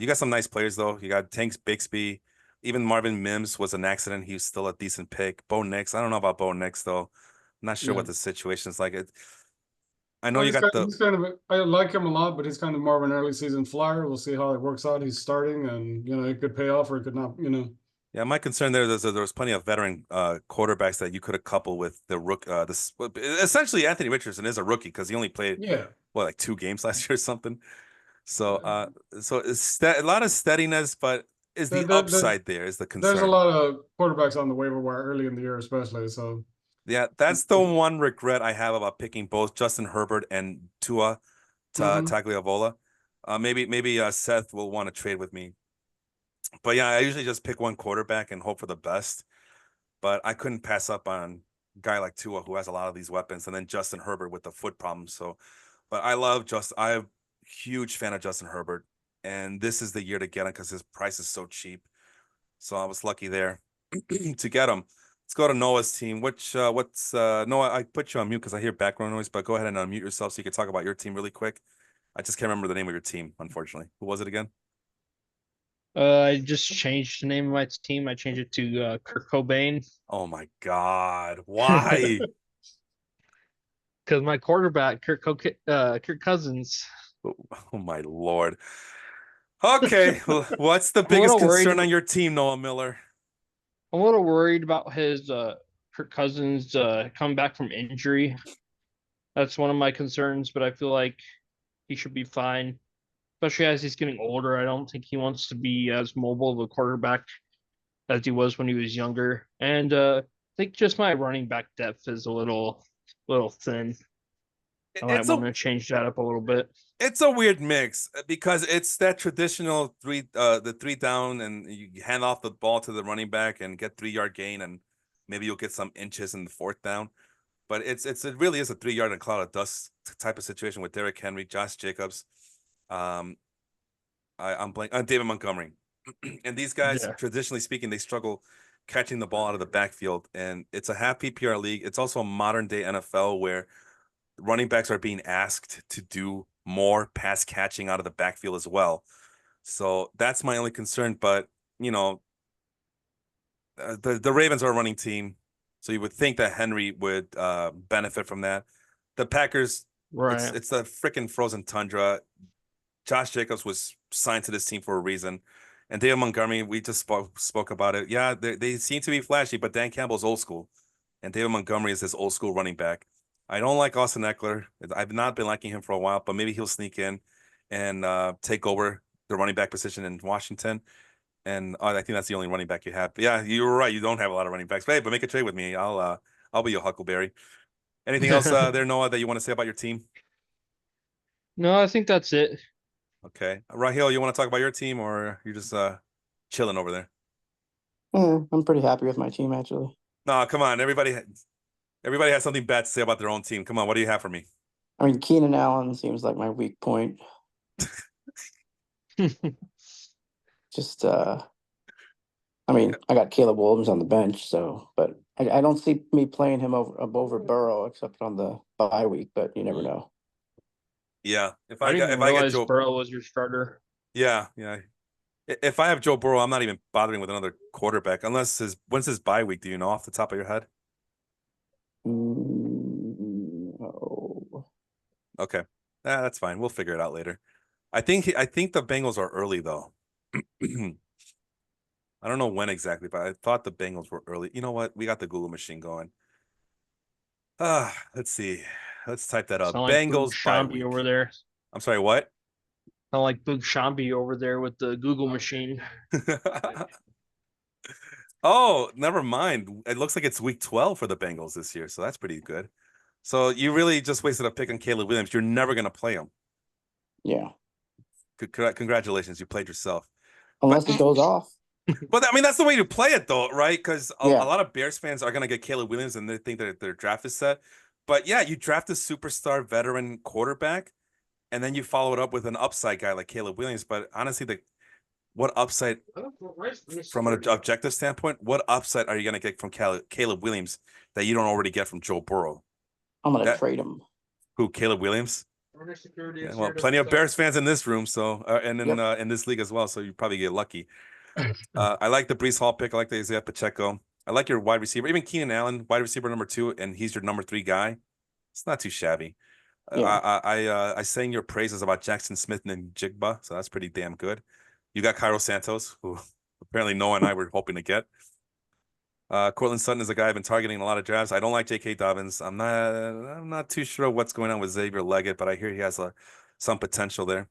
You got some nice players though. You got Tanks Bixby. Even Marvin Mims was an accident. He was still a decent pick. Bo Nix. I don't know about Bo Nix though. I'm not sure what the situation is like. I know Well, you got he's kind of I like him a lot, but he's kind of more of an early season flyer. We'll see how it works out. He's starting, and it could pay off or it could not. Yeah, my concern there is that there was plenty of veteran quarterbacks that you could have coupled with the rook. This essentially Anthony Richardson is a rookie because he only played like 2 games last year or something. So so it's a lot of steadiness, but is the upside there is the concern. There's a lot of quarterbacks on the waiver wire early in the year, especially. So yeah, that's the one regret I have about picking both Justin Herbert and Tua Tagliavola. Maybe Seth will want to trade with me. But yeah, I usually just pick one quarterback and hope for the best. But I couldn't pass up on a guy like Tua who has a lot of these weapons, and then Justin Herbert with the foot problem. So, but I'm a huge fan of Justin Herbert, and this is the year to get him because his price is so cheap. So I was lucky there to get him. Let's go to Noah's team. What's Noah? I put you on mute because I hear background noise, but go ahead and unmute yourself so you can talk about your team really quick. I just can't remember the name of your team, unfortunately. Who was it again? I just changed the name of my team. I changed it to Kurt Cobain. Oh my God. Why? Because my quarterback, Kirk Cousins. Oh my Lord. Okay. Well, what's the biggest concern on your team, Noah Miller? I'm a little worried about his Kirk Cousins coming back from injury. That's one of my concerns, but I feel like he should be fine. Especially as he's getting older. I don't think he wants to be as mobile of a quarterback as he was when he was younger. And I think just my running back depth is a little thin. I might want to change that up a little bit. It's a weird mix because it's that traditional the 3 down, and you hand off the ball to the running back and get 3-yard gain, and maybe you'll get some inches in the 4th down. But it really is a 3-yard and cloud of dust type of situation with Derrick Henry, Josh Jacobs. I'm David Montgomery. And these guys, traditionally speaking, they struggle catching the ball out of the backfield. And it's a half PPR league. It's also a modern day NFL where running backs are being asked to do more pass catching out of the backfield as well. So that's my only concern. But, the Ravens are a running team. So you would think that Henry would benefit from that. The Packers, right? It's the freaking frozen tundra. Josh Jacobs was signed to this team for a reason. And David Montgomery, we just spoke about it. Yeah, they seem to be flashy, but Dan Campbell's old school. And David Montgomery is his old school running back. I don't like Austin Eckler. I've not been liking him for a while, but maybe he'll sneak in and take over the running back position in Washington. And I think that's the only running back you have. But yeah, you were right. You don't have a lot of running backs. But hey, make a trade with me. I'll be your Huckleberry. Anything else there, Noah, that you want to say about your team? No, I think that's it. Okay. Raheel, you want to talk about your team, or you're just chilling over there? I'm pretty happy with my team, actually. No, come on. Everybody has something bad to say about their own team. Come on, what do you have for me? I mean, Keenan Allen seems like my weak point. Just I mean, I got Caleb Williams on the bench, so but I don't see me playing him over Burrow except on the bye week, but you never know. Yeah. If I I didn't got even if I get realize Joe, Burrow was your starter. yeah. If I have Joe Burrow, I'm not even bothering with another quarterback unless when's his bye week? Do you know off the top of your head? No. Okay. That's fine. We'll figure it out later. I think the Bengals are early though. I don't know when exactly, but I thought the Bengals were early. You know what? We got the Google machine going. Let's see. Let's type that up. Sound like Boog Bengals bye Shambi over week. there. I'm sorry, what? Sound like Boog Shambi over there with the Google machine. Oh, never mind. It looks like it's week 12 for the Bengals this year, so that's pretty good. So you really just wasted a pick on Caleb Williams. You're never going to play him. Yeah. Congratulations, you played yourself. Unless But he goes off. But I mean, that's the way to play it, though, right? Because a Yeah. lot of Bears fans are gonna get Caleb Williams and they think that their draft is set. But yeah, you draft a superstar veteran quarterback, and then you follow it up with an upside guy like Caleb Williams. But honestly, what upside from an objective standpoint, what upside are you gonna get from Caleb Williams that you don't already get from Joe Burrow? I'm gonna trade him. Who, Caleb Williams? Yeah, well, plenty of Bears fans in this room, so and in this league as well, so you probably get lucky. I like the Breece Hall pick. I like the Isaiah Pacheco. I like your wide receiver, even Keenan Allen, wide receiver number 2, and he's your number 3 guy. It's not too shabby. Yeah. I sang your praises about Jackson Smith and Jigba, so that's pretty damn good. You got Cairo Santos, who apparently Noah and I were hoping to get. Cortland Sutton is a guy I've been targeting in a lot of drafts. I don't like J.K. Dobbins. I'm not too sure what's going on with Xavier Leggett, but I hear he has some potential there.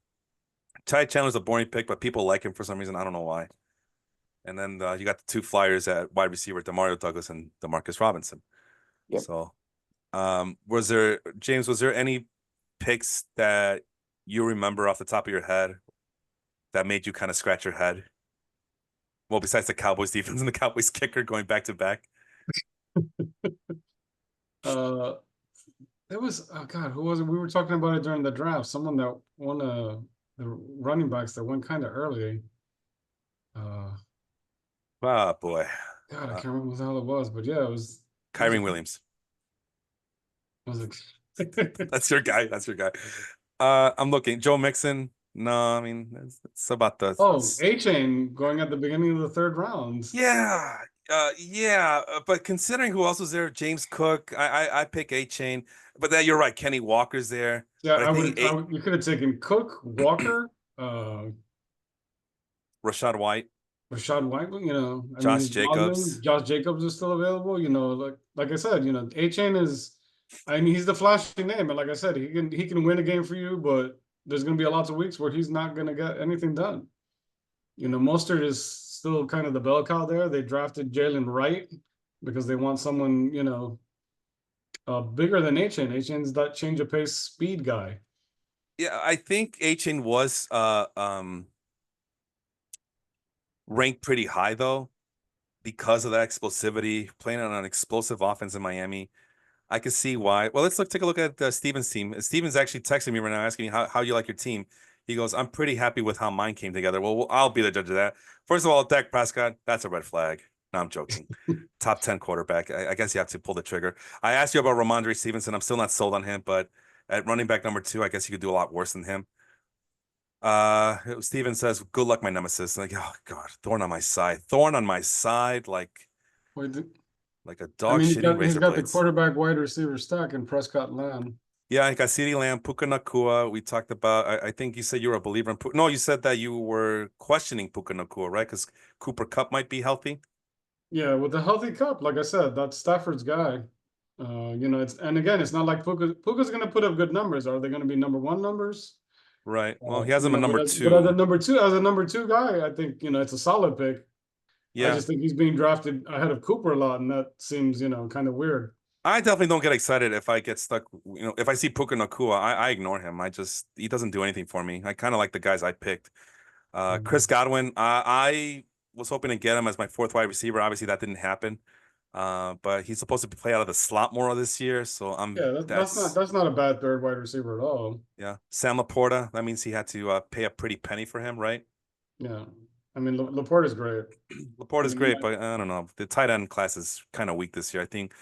Ty Chandler's a boring pick, but people like him for some reason. I don't know why. And then you got the 2 flyers at wide receiver, Demario Douglas and Demarcus Robinson. Yep. So, was there any picks that you remember off the top of your head that made you kind of scratch your head? Well, besides the Cowboys defense and the Cowboys kicker going back to back. There was, oh God, who was it? We were talking about it during the draft. Someone that won the running backs that went kind of early. Oh boy. God, I can't remember what the hell it was, but yeah, it was Kyrie Williams. Was it? That's your guy. That's your guy. I'm looking. Joe Mixon. No, I mean it's about the A-Chain going at the beginning of the 3rd round. Yeah. But considering who else was there, James Cook, I pick A-Chain. But that you're right, Kenny Walker's there. Yeah, I think you could have taken Cook, Walker, Rashad White. Rashad White, Josh Jacobs. Josh Jacobs is still available. Like I said, A-Chain is, he's the flashy name, and like I said, he can win a game for you, but there's going to be lots of weeks where he's not going to get anything done. Mostert is still kind of the bell cow there. They drafted Jalen Wright because they want someone, bigger than A-Chain. A-Chain's that change of pace speed guy. Yeah, I think A-Chain was ranked pretty high though because of that explosivity, playing on an explosive offense in Miami. I can see why. Well, take a look at Steven's team. Steven's actually texting me right now asking me how you like your team. He goes, I'm pretty happy with how mine came together. Well, I'll be the judge of that. First of all, Dak Prescott, that's a red flag. No, I'm joking. Top 10 quarterback. I guess you have to pull the trigger. I asked you about Ramondre Stevenson. I'm still not sold on him, but at running back number 2, I guess you could do a lot worse than him. Steven says, good luck, my nemesis. Like, oh God, thorn on my side, like a dog shitting razor he's got blades. The quarterback wide receiver stack in Prescott Lamb. Yeah, I got CeeDee Lamb, Puka Nacua. We talked about. I think you said you were a believer in Puka. No, you said that you were questioning Puka Nacua, right? Because Cooper Kupp might be healthy. Yeah, with the healthy Kupp, like I said, that's Stafford's guy. It's not like Puka's going to put up good numbers. Are they going to be number 1 numbers? Right. Well, he has him a number 2. But as a number 2 guy, I think it's a solid pick. Yeah. I just think he's being drafted ahead of Cooper a lot, and that seems kind of weird. I definitely don't get excited if I get stuck. If I see Puka Nacua, I ignore him. He doesn't do anything for me. I kind of like the guys I picked. Chris Godwin, I was hoping to get him as my 4th wide receiver. Obviously, that didn't happen. But he's supposed to play out of the slot more this year, so that's not a bad 3rd wide receiver at all. Yeah, Sam Laporta. That means he had to pay a pretty penny for him, right? Yeah. I mean, Laporte is great. Laporte I is mean, great, but I don't know. The tight end class is kind of weak this year. I think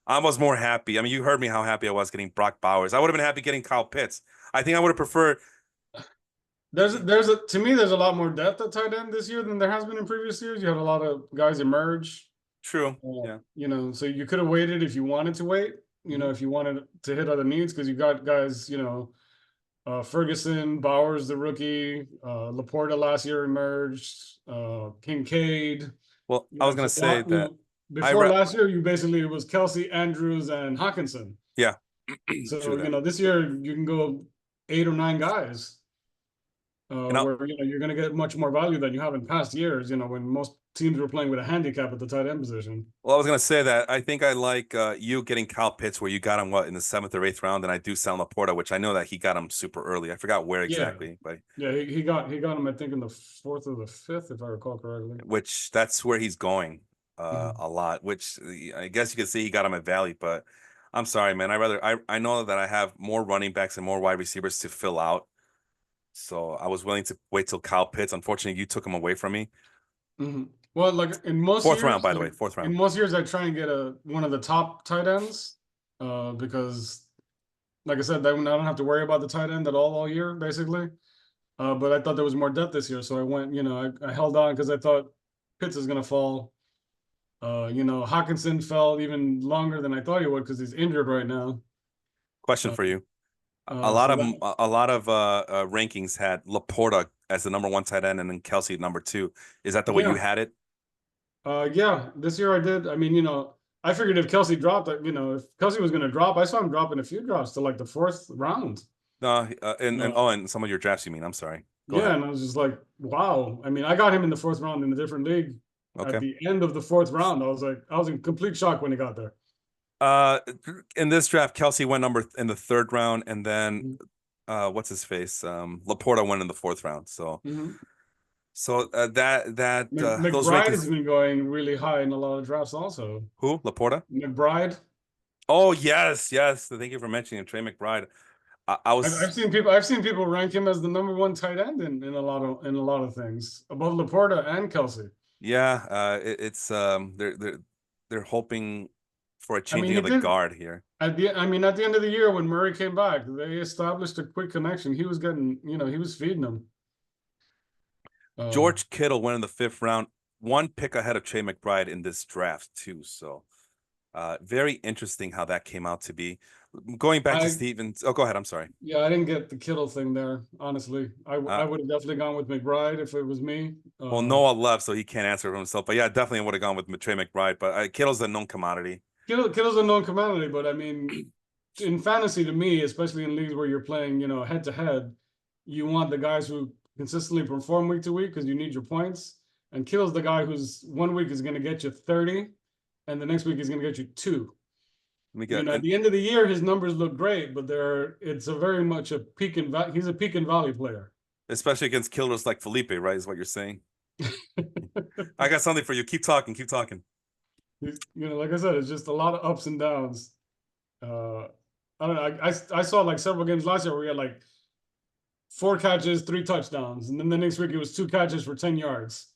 I was more happy. I mean, you heard me how happy I was getting Brock Bowers. I would have been happy getting Kyle Pitts. I think I would have preferred. to me, there's a lot more depth at tight end this year than there has been in previous years. You had a lot of guys emerge. True. Yeah. You know, so you could have waited if you wanted to wait, you know, if you wanted to hit other needs, because you got guys, you know, Ferguson, Bowers, the rookie, Laporta last year emerged, Kincaid. Well, You I know, was gonna so a lot, say you that know, before re last year, you basically it was Kelsey, Andrews, and Hawkinson. yeah. So True you that. know, this year you can go 8 or 9 guys, And I, where you know you're going to get much more value than you have in past years. You know, when most teams were playing with a handicap at the tight end position. well, I was gonna say that I think I like you getting Kyle Pitts where you got him what in the 7th or 8th round, and I do Sal Laporta, which I know that he got him super early. I forgot where Yeah, exactly, but yeah, he got him I think in the 4th or the 5th if I recall correctly. which that's where he's going Mhm. a lot. Which I guess you could say he got him at Valley, but I'm sorry, man. I know that I have more running backs and more wide receivers to fill out. So I was willing to wait till Kyle Pitts. Unfortunately, you took him away from me. Well, like in most 4th round, years, by the way, 4th in round. most years I try and get one of the top tight ends, because like I said, then I don't have to worry about the tight end at all year basically. But I thought there was more depth this year, so I went. You know, I held on because I thought Pitts is gonna fall. You know, Hawkinson fell even longer than I thought he would because he's injured right now. Question Uh, for you. A lot so of that, a lot of rankings had Laporta as the number 1 tight end and then Kelsey at number 2. Is that the way you yeah, had it? yeah. This year I did. I mean, you know, I figured if Kelsey dropped, you know, if Kelsey was gonna drop, I saw him dropping a few drops to like the 4th round. No, and Uh, oh, and some of your drafts, you mean? I'm sorry. Go yeah, ahead. and I was just like, wow. I mean, I got him in the 4th round in a different league. At Okay. the end of the 4th round, I was in complete shock when he got there. Uh, in this draft, Kelsey went in the 3rd round, and then Mhm. what's his face? Laporta went in the 4th round. So Mhm. those McBride has rankings. been going really high in a lot of drafts also. Who? Laporta? McBride. Oh yes, yes. Thank you for mentioning him, Trey McBride. I was I've seen people rank him as the #1 tight end in a lot of things above Laporta and Kelsey. yeah. It's they're hoping for a I mean, changing he of the did guard here. at the end of the year when Murray came back, they established a quick connection. He was getting, you know, he was feeding them. George Kittle went in the 5th round, 1 pick ahead of Trey McBride in this draft too. So very interesting how that came out to be. Going back to I Stevens. Oh, go ahead. I'm sorry. Yeah, I didn't get the Kittle thing there, honestly. I Uh, would have definitely gone with McBride if it was me. well, Noah left, so he can't answer for himself. But yeah, definitely would have gone with Trey McBride. But Kittle's a known commodity. Kittle's a known commodity, but I mean, in fantasy, to me, especially in leagues where you're playing, you know, head to head, you want the guys who consistently perform week to week because you need your points. And Kittle's the guy who's 1 week is going to get you 30, and the next week he's going to get you 2. Let me You get know, at the end of the year, his numbers look great, but it's a very much a he's a peak and valley player. especially against killers like Felipe, right? Is what you're saying. I got something for you. Keep talking. Keep talking. You know, like I said, it's just a lot of ups and downs. I don't know. I saw like several games last year where we had like 4 catches, 3 touchdowns, and then the next week it was 2 catches for 10 yards.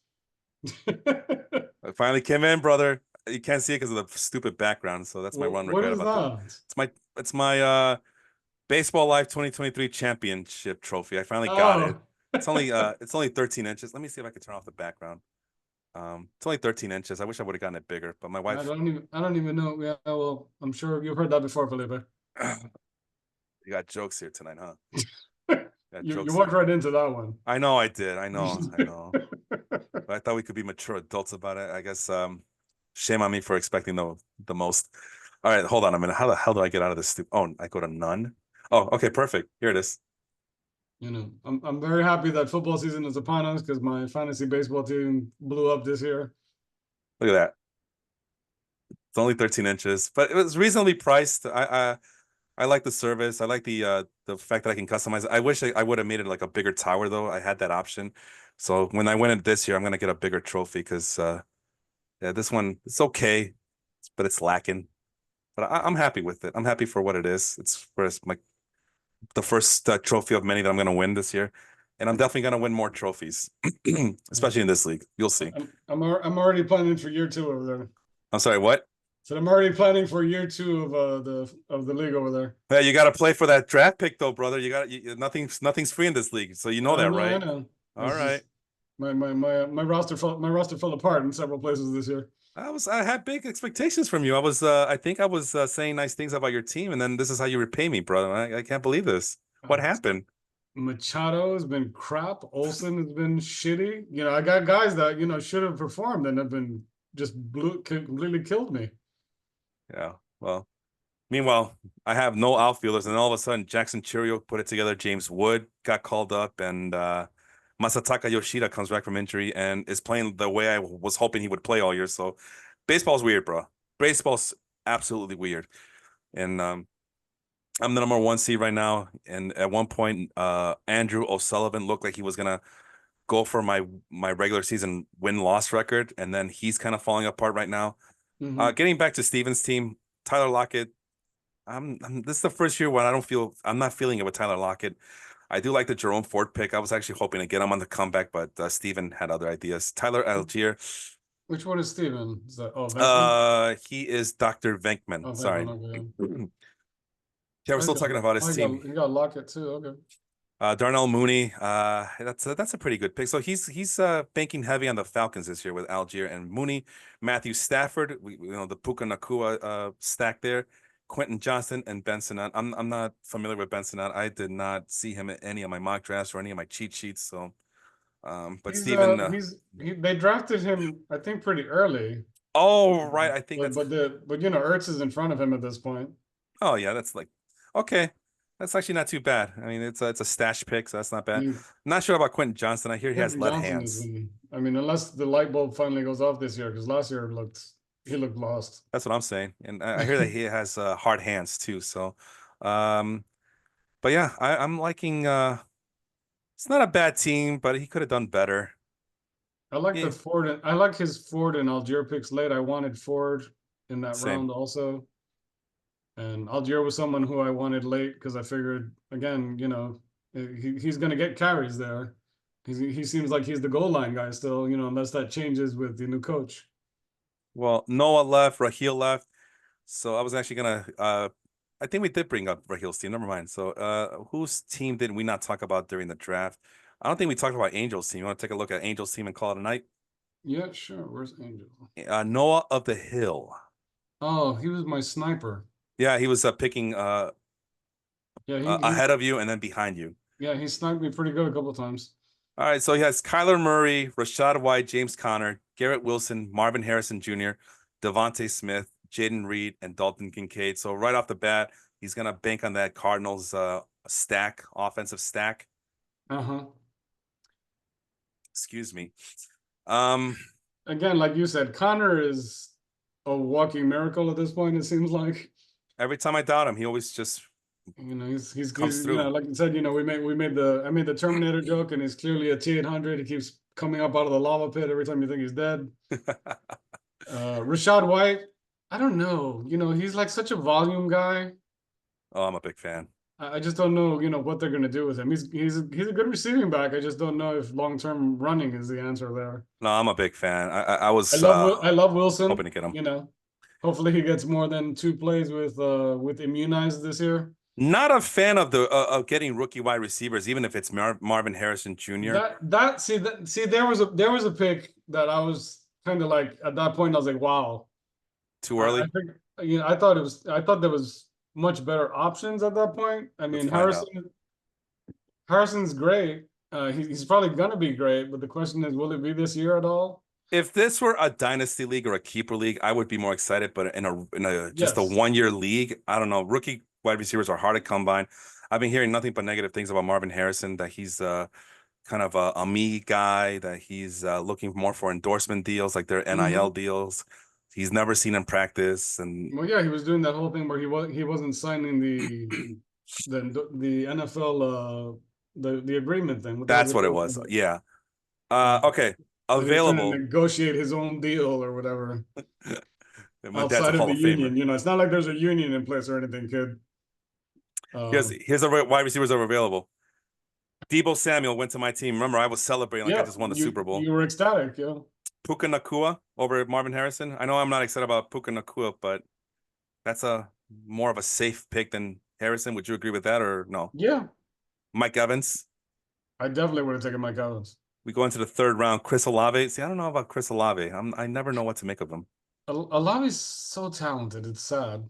I finally came in, brother. You can't see it because of the stupid background, so that's my one What regret is about that. that? It's my Baseball Life 2023 championship trophy. I finally got it. Oh, It's only 13 inches. Let me see if I can turn off the background. It's only 13 inches. I wish I would have gotten it bigger, but my wife I don't even know. Yeah, well, I'm sure you've heard that before, Felipe. you got jokes here tonight, huh? Got You jokes walked here. right into that one. I know I did. I know. But I thought we could be mature adults about it. I guess shame on me for expecting the most. All right, hold on a minute. How the hell do I get out of this? Oh, I go to none. Oh, okay, perfect. Here it is. You know, I'm very happy that football season is upon us because my fantasy baseball team blew up this year. Look at that. It's only 13 inches, but it was reasonably priced. I like the service. I like the fact that I can customize it. I wish I would have made it like a bigger tower though. I had that option. So when I went in this year, I'm gonna get a bigger trophy because yeah, this one it's okay, but it's lacking. But I'm happy with it. I'm happy for what it is. It's first the first trophy of many that I'm gonna win this year. and I'm definitely gonna win more trophies, especially in this league. You'll see. I'm already planning for year 2 over there. I'm sorry, what? So I'm already planning for year 2 of the league over there. Hey, you got to play for that draft pick, though, brother. Nothing's free in this league, so you know that, right? I know. All right. My roster fell apart in several places this year. I had big expectations from you. I think I was saying nice things about your team, and then this is how you repay me, brother. I can't believe this. What happened? Machado has been crap. Olsen has been shitty. You know, I got guys that should have performed and have been just completely killed me. Yeah. Well, meanwhile, I have no outfielders, and all of a sudden, Jackson Churio put it together. James Wood got called up, and Masataka Yoshida comes back from injury and is playing the way I was hoping he would play all year. So, baseball's weird, bro. Baseball's absolutely weird, and I'm the number 1 seed right now. And at one point, Andrew O'Sullivan looked like he was gonna go for my regular season win-loss record, and then he's kind of falling apart right now. Getting back to Steven's team, Tyler Lockett. This is the first year when I'm not feeling it with Tyler Lockett. I do like the Jerome Ford pick. I was actually hoping to get him on the comeback, but Steven had other ideas. Tyler Algier. Which one is Steven? Is that Venkman? He is Dr. Venkman. Oh, Sorry. Venkman, okay. Yeah, we're still talking about his team. You got Lockett too, okay. Darnell Mooney, that's a pretty good pick. So he's banking heavy on the Falcons this year with Algier and Mooney, Matthew Stafford, the Puka Nakua stack there, Quentin Johnson and Benson. I'm not familiar with Benson. I did not see him at any of my mock drafts or any of my cheat sheets. So, but Steven, they drafted him, I think, pretty early. Oh, right. I think but Ertz is in front of him at this point. Oh yeah, that's like okay. That's actually not too bad. I mean, it's a stash pick, so that's not bad. I'm not sure about Quentin Johnson. I hear he has left hands. I mean, unless the light bulb finally goes off this year, because last year he looked lost. That's what I'm saying, and I hear that he has hard hands too. So, but yeah, I'm liking. It's not a bad team, but he could have done better. I like the Ford. I like his Ford and Algier picks late. I wanted Ford in that round also. And Algier was someone who I wanted late because I figured, again, he's going to get carries there. He seems like he's the goal line guy still, unless that changes with the new coach. Well, Noah left, Raheel left. So I was actually going to, I think we did bring up Raheel's team. Never mind. So whose team did we not talk about during the draft? I don't think we talked about Angel's team. You want to take a look at Angel's team and call it a night? Yeah, sure. Where's Angel? Noah of the Hill. Oh, he was my sniper. Yeah, he was picking ahead of you and then behind you. Yeah, he sniped me pretty good a couple of times. All right, so he has Kyler Murray, Rashad White, James Conner, Garrett Wilson, Marvin Harrison Jr., Devontae Smith, Jaden Reed, and Dalton Kincaid. So right off the bat, he's gonna bank on that Cardinals offensive stack. Excuse me. Again, like you said, Conner is a walking miracle at this point. It seems like. Every time I doubt him, he always just he's comes through. Like you said, I made the Terminator joke, and he's clearly a T-800. He keeps coming up out of the lava pit every time you think he's dead. Rashad White, I don't know. He's like such a volume guy. Oh, I'm a big fan. I just don't know, what they're gonna do with him. He's a good receiving back. I just don't know if long-term running is the answer there. No, I'm a big fan. I love Wilson. Hoping to get him. Hopefully he gets more than 2 plays with immunized this year. Not a fan of of getting rookie wide receivers, even if it's Marvin Harrison Jr. There was a pick that I was kind of like at that point. I was like, wow, too early. I thought there was much better options at that point. I mean, Harrison's great. He's probably gonna be great, but the question is, will it be this year at all? If this were a dynasty league or a keeper league, I would be more excited. But in a just a 1-year league, I don't know. Rookie wide receivers are hard to come by. I've been hearing nothing but negative things about Marvin Harrison. That he's kind of a me guy. That he's looking more for endorsement deals, like their NIL deals. He's never seen him practice. And well, yeah, he was doing that whole thing where he wasn't signing the NFL the agreement thing. That's what it was. Yeah. Okay. Available. To negotiate his own deal or whatever. Outside of the union, it's not like there's a union in place or anything, kid. Here's the wide receivers that are available. Debo Samuel went to my team. Remember, I was celebrating like I Yeah, just won the you Super Bowl. you were ecstatic, yeah. Puka Nakua over Marvin Harrison. I know I'm not excited about Puka Nakua, but that's a more of a safe pick than Harrison. Would you agree with that or no? Yeah, Mike Evans. I definitely would have taken Mike Evans. We go into the third round. Chris Olave. See, I don't know about Chris Olave. I never know what to make of him. Olave's so talented, it's sad.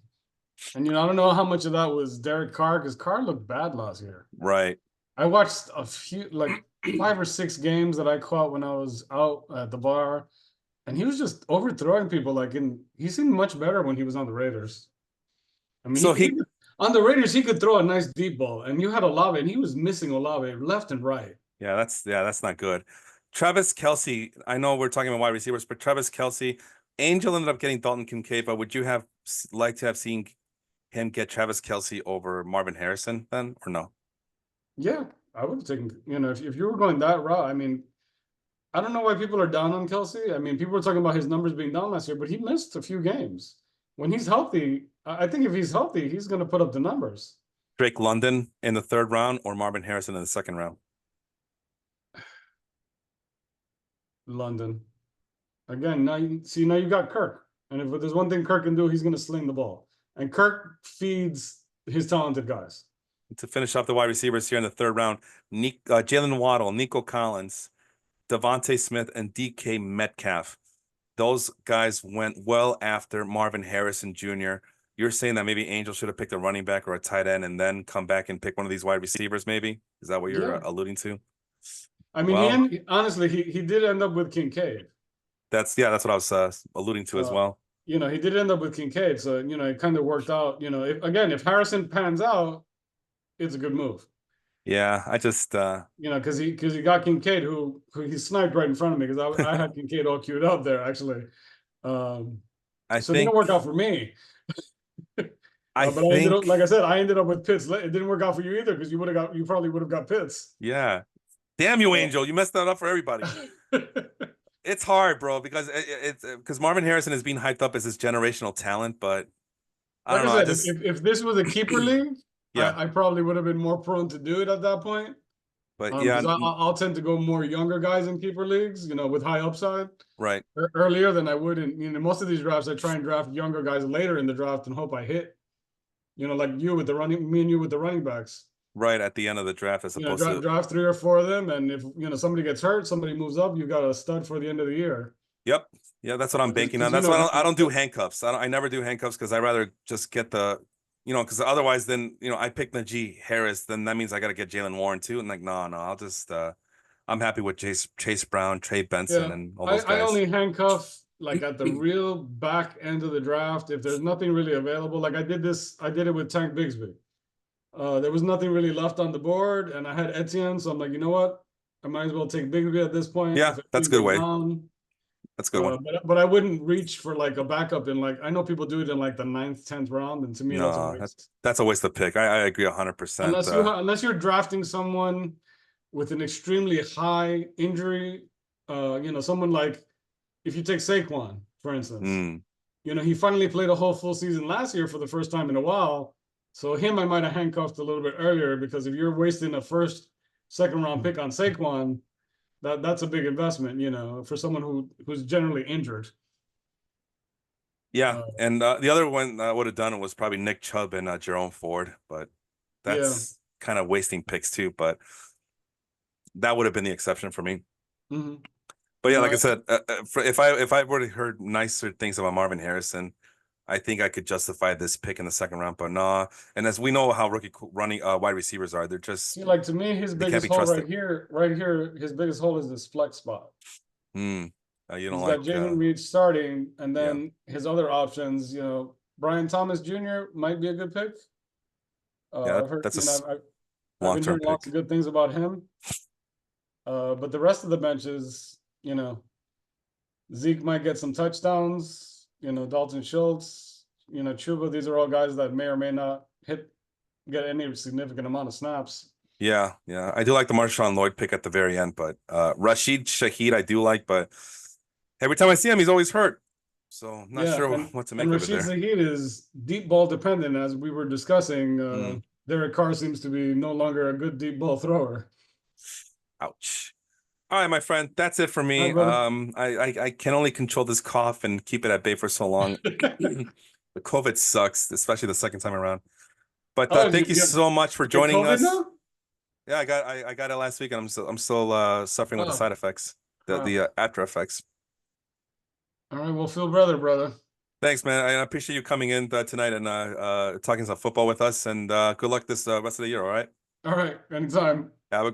And I don't know how much of that was Derek Carr, because Carr looked bad last year. Right. I watched a few, like 5 or 6 games that I caught when I was out at the bar, and he was just overthrowing people. He seemed much better when he was on the Raiders. I mean, So on the Raiders, he could throw a nice deep ball, and you had Olave, and he was missing Olave left and right. yeah, that's not good. Travis Kelce. I know we're talking about wide receivers, but Travis Kelce, Angel ended up getting Dalton Kincaid. But would you have liked to have seen him get Travis Kelce over Marvin Harrison then, or no? Yeah, I would have taken, if you were going that route, I mean, I don't know why people are down on Kelce. I mean, people were talking about his numbers being down last year, but he missed a few games. When he's healthy, I think if he's healthy, he's going to put up the numbers. Drake London in the third round or Marvin Harrison in the second round? London. Again, now you got Kirk. And if there's one thing Kirk can do, he's going to sling the ball. And Kirk feeds his talented guys. To finish off the wide receivers here in the third round, Jalen Waddle, Nico Collins, Devontae Smith, and DK Metcalf. Those guys went well after Marvin Harrison Jr. You're saying that maybe Angel should have picked a running back or a tight end and then come back and pick one of these wide receivers, maybe? Is that what you're alluding to? I mean, honestly, he did end up with Kincaid. That's what I was alluding to as well. He did end up with Kincaid, so it kind of worked out. If Harrison pans out, it's a good move. Yeah, I just because he got Kincaid, who he sniped right in front of me, because I had Kincaid all queued up there actually. So it didn't work out for me. But I ended up, like I said, I ended up with Pitts. It didn't work out for you either, because you probably would have got Pitts. Yeah, damn you, Angel! You messed that up for everybody. It's hard, bro, because because Marvin Harrison is being hyped up as this generational talent, but I don't know. If this was a keeper league, yeah, I probably would have been more prone to do it at that point. But yeah, I'll tend to go more younger guys in keeper leagues, with high upside, right? Earlier than I would in most of these drafts. I try and draft younger guys later in the draft and hope I hit. Like me and you with the running backs. Right at the end of the draft, as opposed to draft 3 or 4 of them, and if somebody gets hurt, somebody moves up, you got a stud for the end of the year. Yep, yeah, that's what I'm banking on. That's why I don't do handcuffs. I never do handcuffs, because I rather just get the, because otherwise, then I pick Najee Harris, then that means I got to get Jalen Warren too, and no, I'll just I'm happy with Chase Brown, Trey Benson, and all those guys. I only handcuff at the real back end of the draft if there's nothing really available. I did it with Tank Bigsby. There was nothing really left on the board, and I had Etienne, so I'm like, you know what? I might as well take Bigsby at this point. Yeah, that's a good way. That's a good one. But I wouldn't reach for a backup in I know people do it in the 9th, 10th round, and to me that's a waste. That's a waste of pick. I agree 100%. Unless you're drafting someone with an extremely high injury, someone if you take Saquon, for instance, he finally played a whole full season last year for the first time in a while. So him, I might have handcuffed a little bit earlier, because if you're wasting a second round pick on Saquon, that's a big investment, for someone who's generally injured. Yeah, and the other one I would have done was probably Nick Chubb and Jerome Ford, but that's kind of wasting picks too. But that would have been the exception for me. Mm-hmm. But yeah, like I said, if I would have heard nicer things about Marvin Harrison, I think I could justify this pick in the second round, but nah. And as we know how rookie wide receivers are, they're just to me, his biggest hole right here, his biggest hole is this flex spot. You don't He's got Jalen Reed starting, and then his other options, Brian Thomas Jr. might be a good pick. I've heard, that's I've been hearing lots of good things about him. But the rest of the benches, Zeke might get some touchdowns. Dalton Schultz, Chuba, these are all guys that may or may not get any significant amount of snaps. Yeah. I do like the Marshawn Lloyd pick at the very end, but Rashid Shaheed I do like, but every time I see him, he's always hurt. So I'm not sure what to make of it there. Rashid Shaheed is deep ball dependent, as we were discussing. Derek Carr seems to be no longer a good deep ball thrower. Ouch. All right, my friend, that's it for me. All right, I can only control this cough and keep it at bay for so long. The COVID sucks, especially the second time around. But Oh, thank you you have so much for get joining COVID us. now? Yeah, I got it last week, and I'm still suffering with the Oh. side effects, Oh. the after effects. All right, well, feel brother. Thanks, man. I appreciate you coming in tonight and talking some football with us. And good luck this rest of the year. All right. All right, anytime. Have a good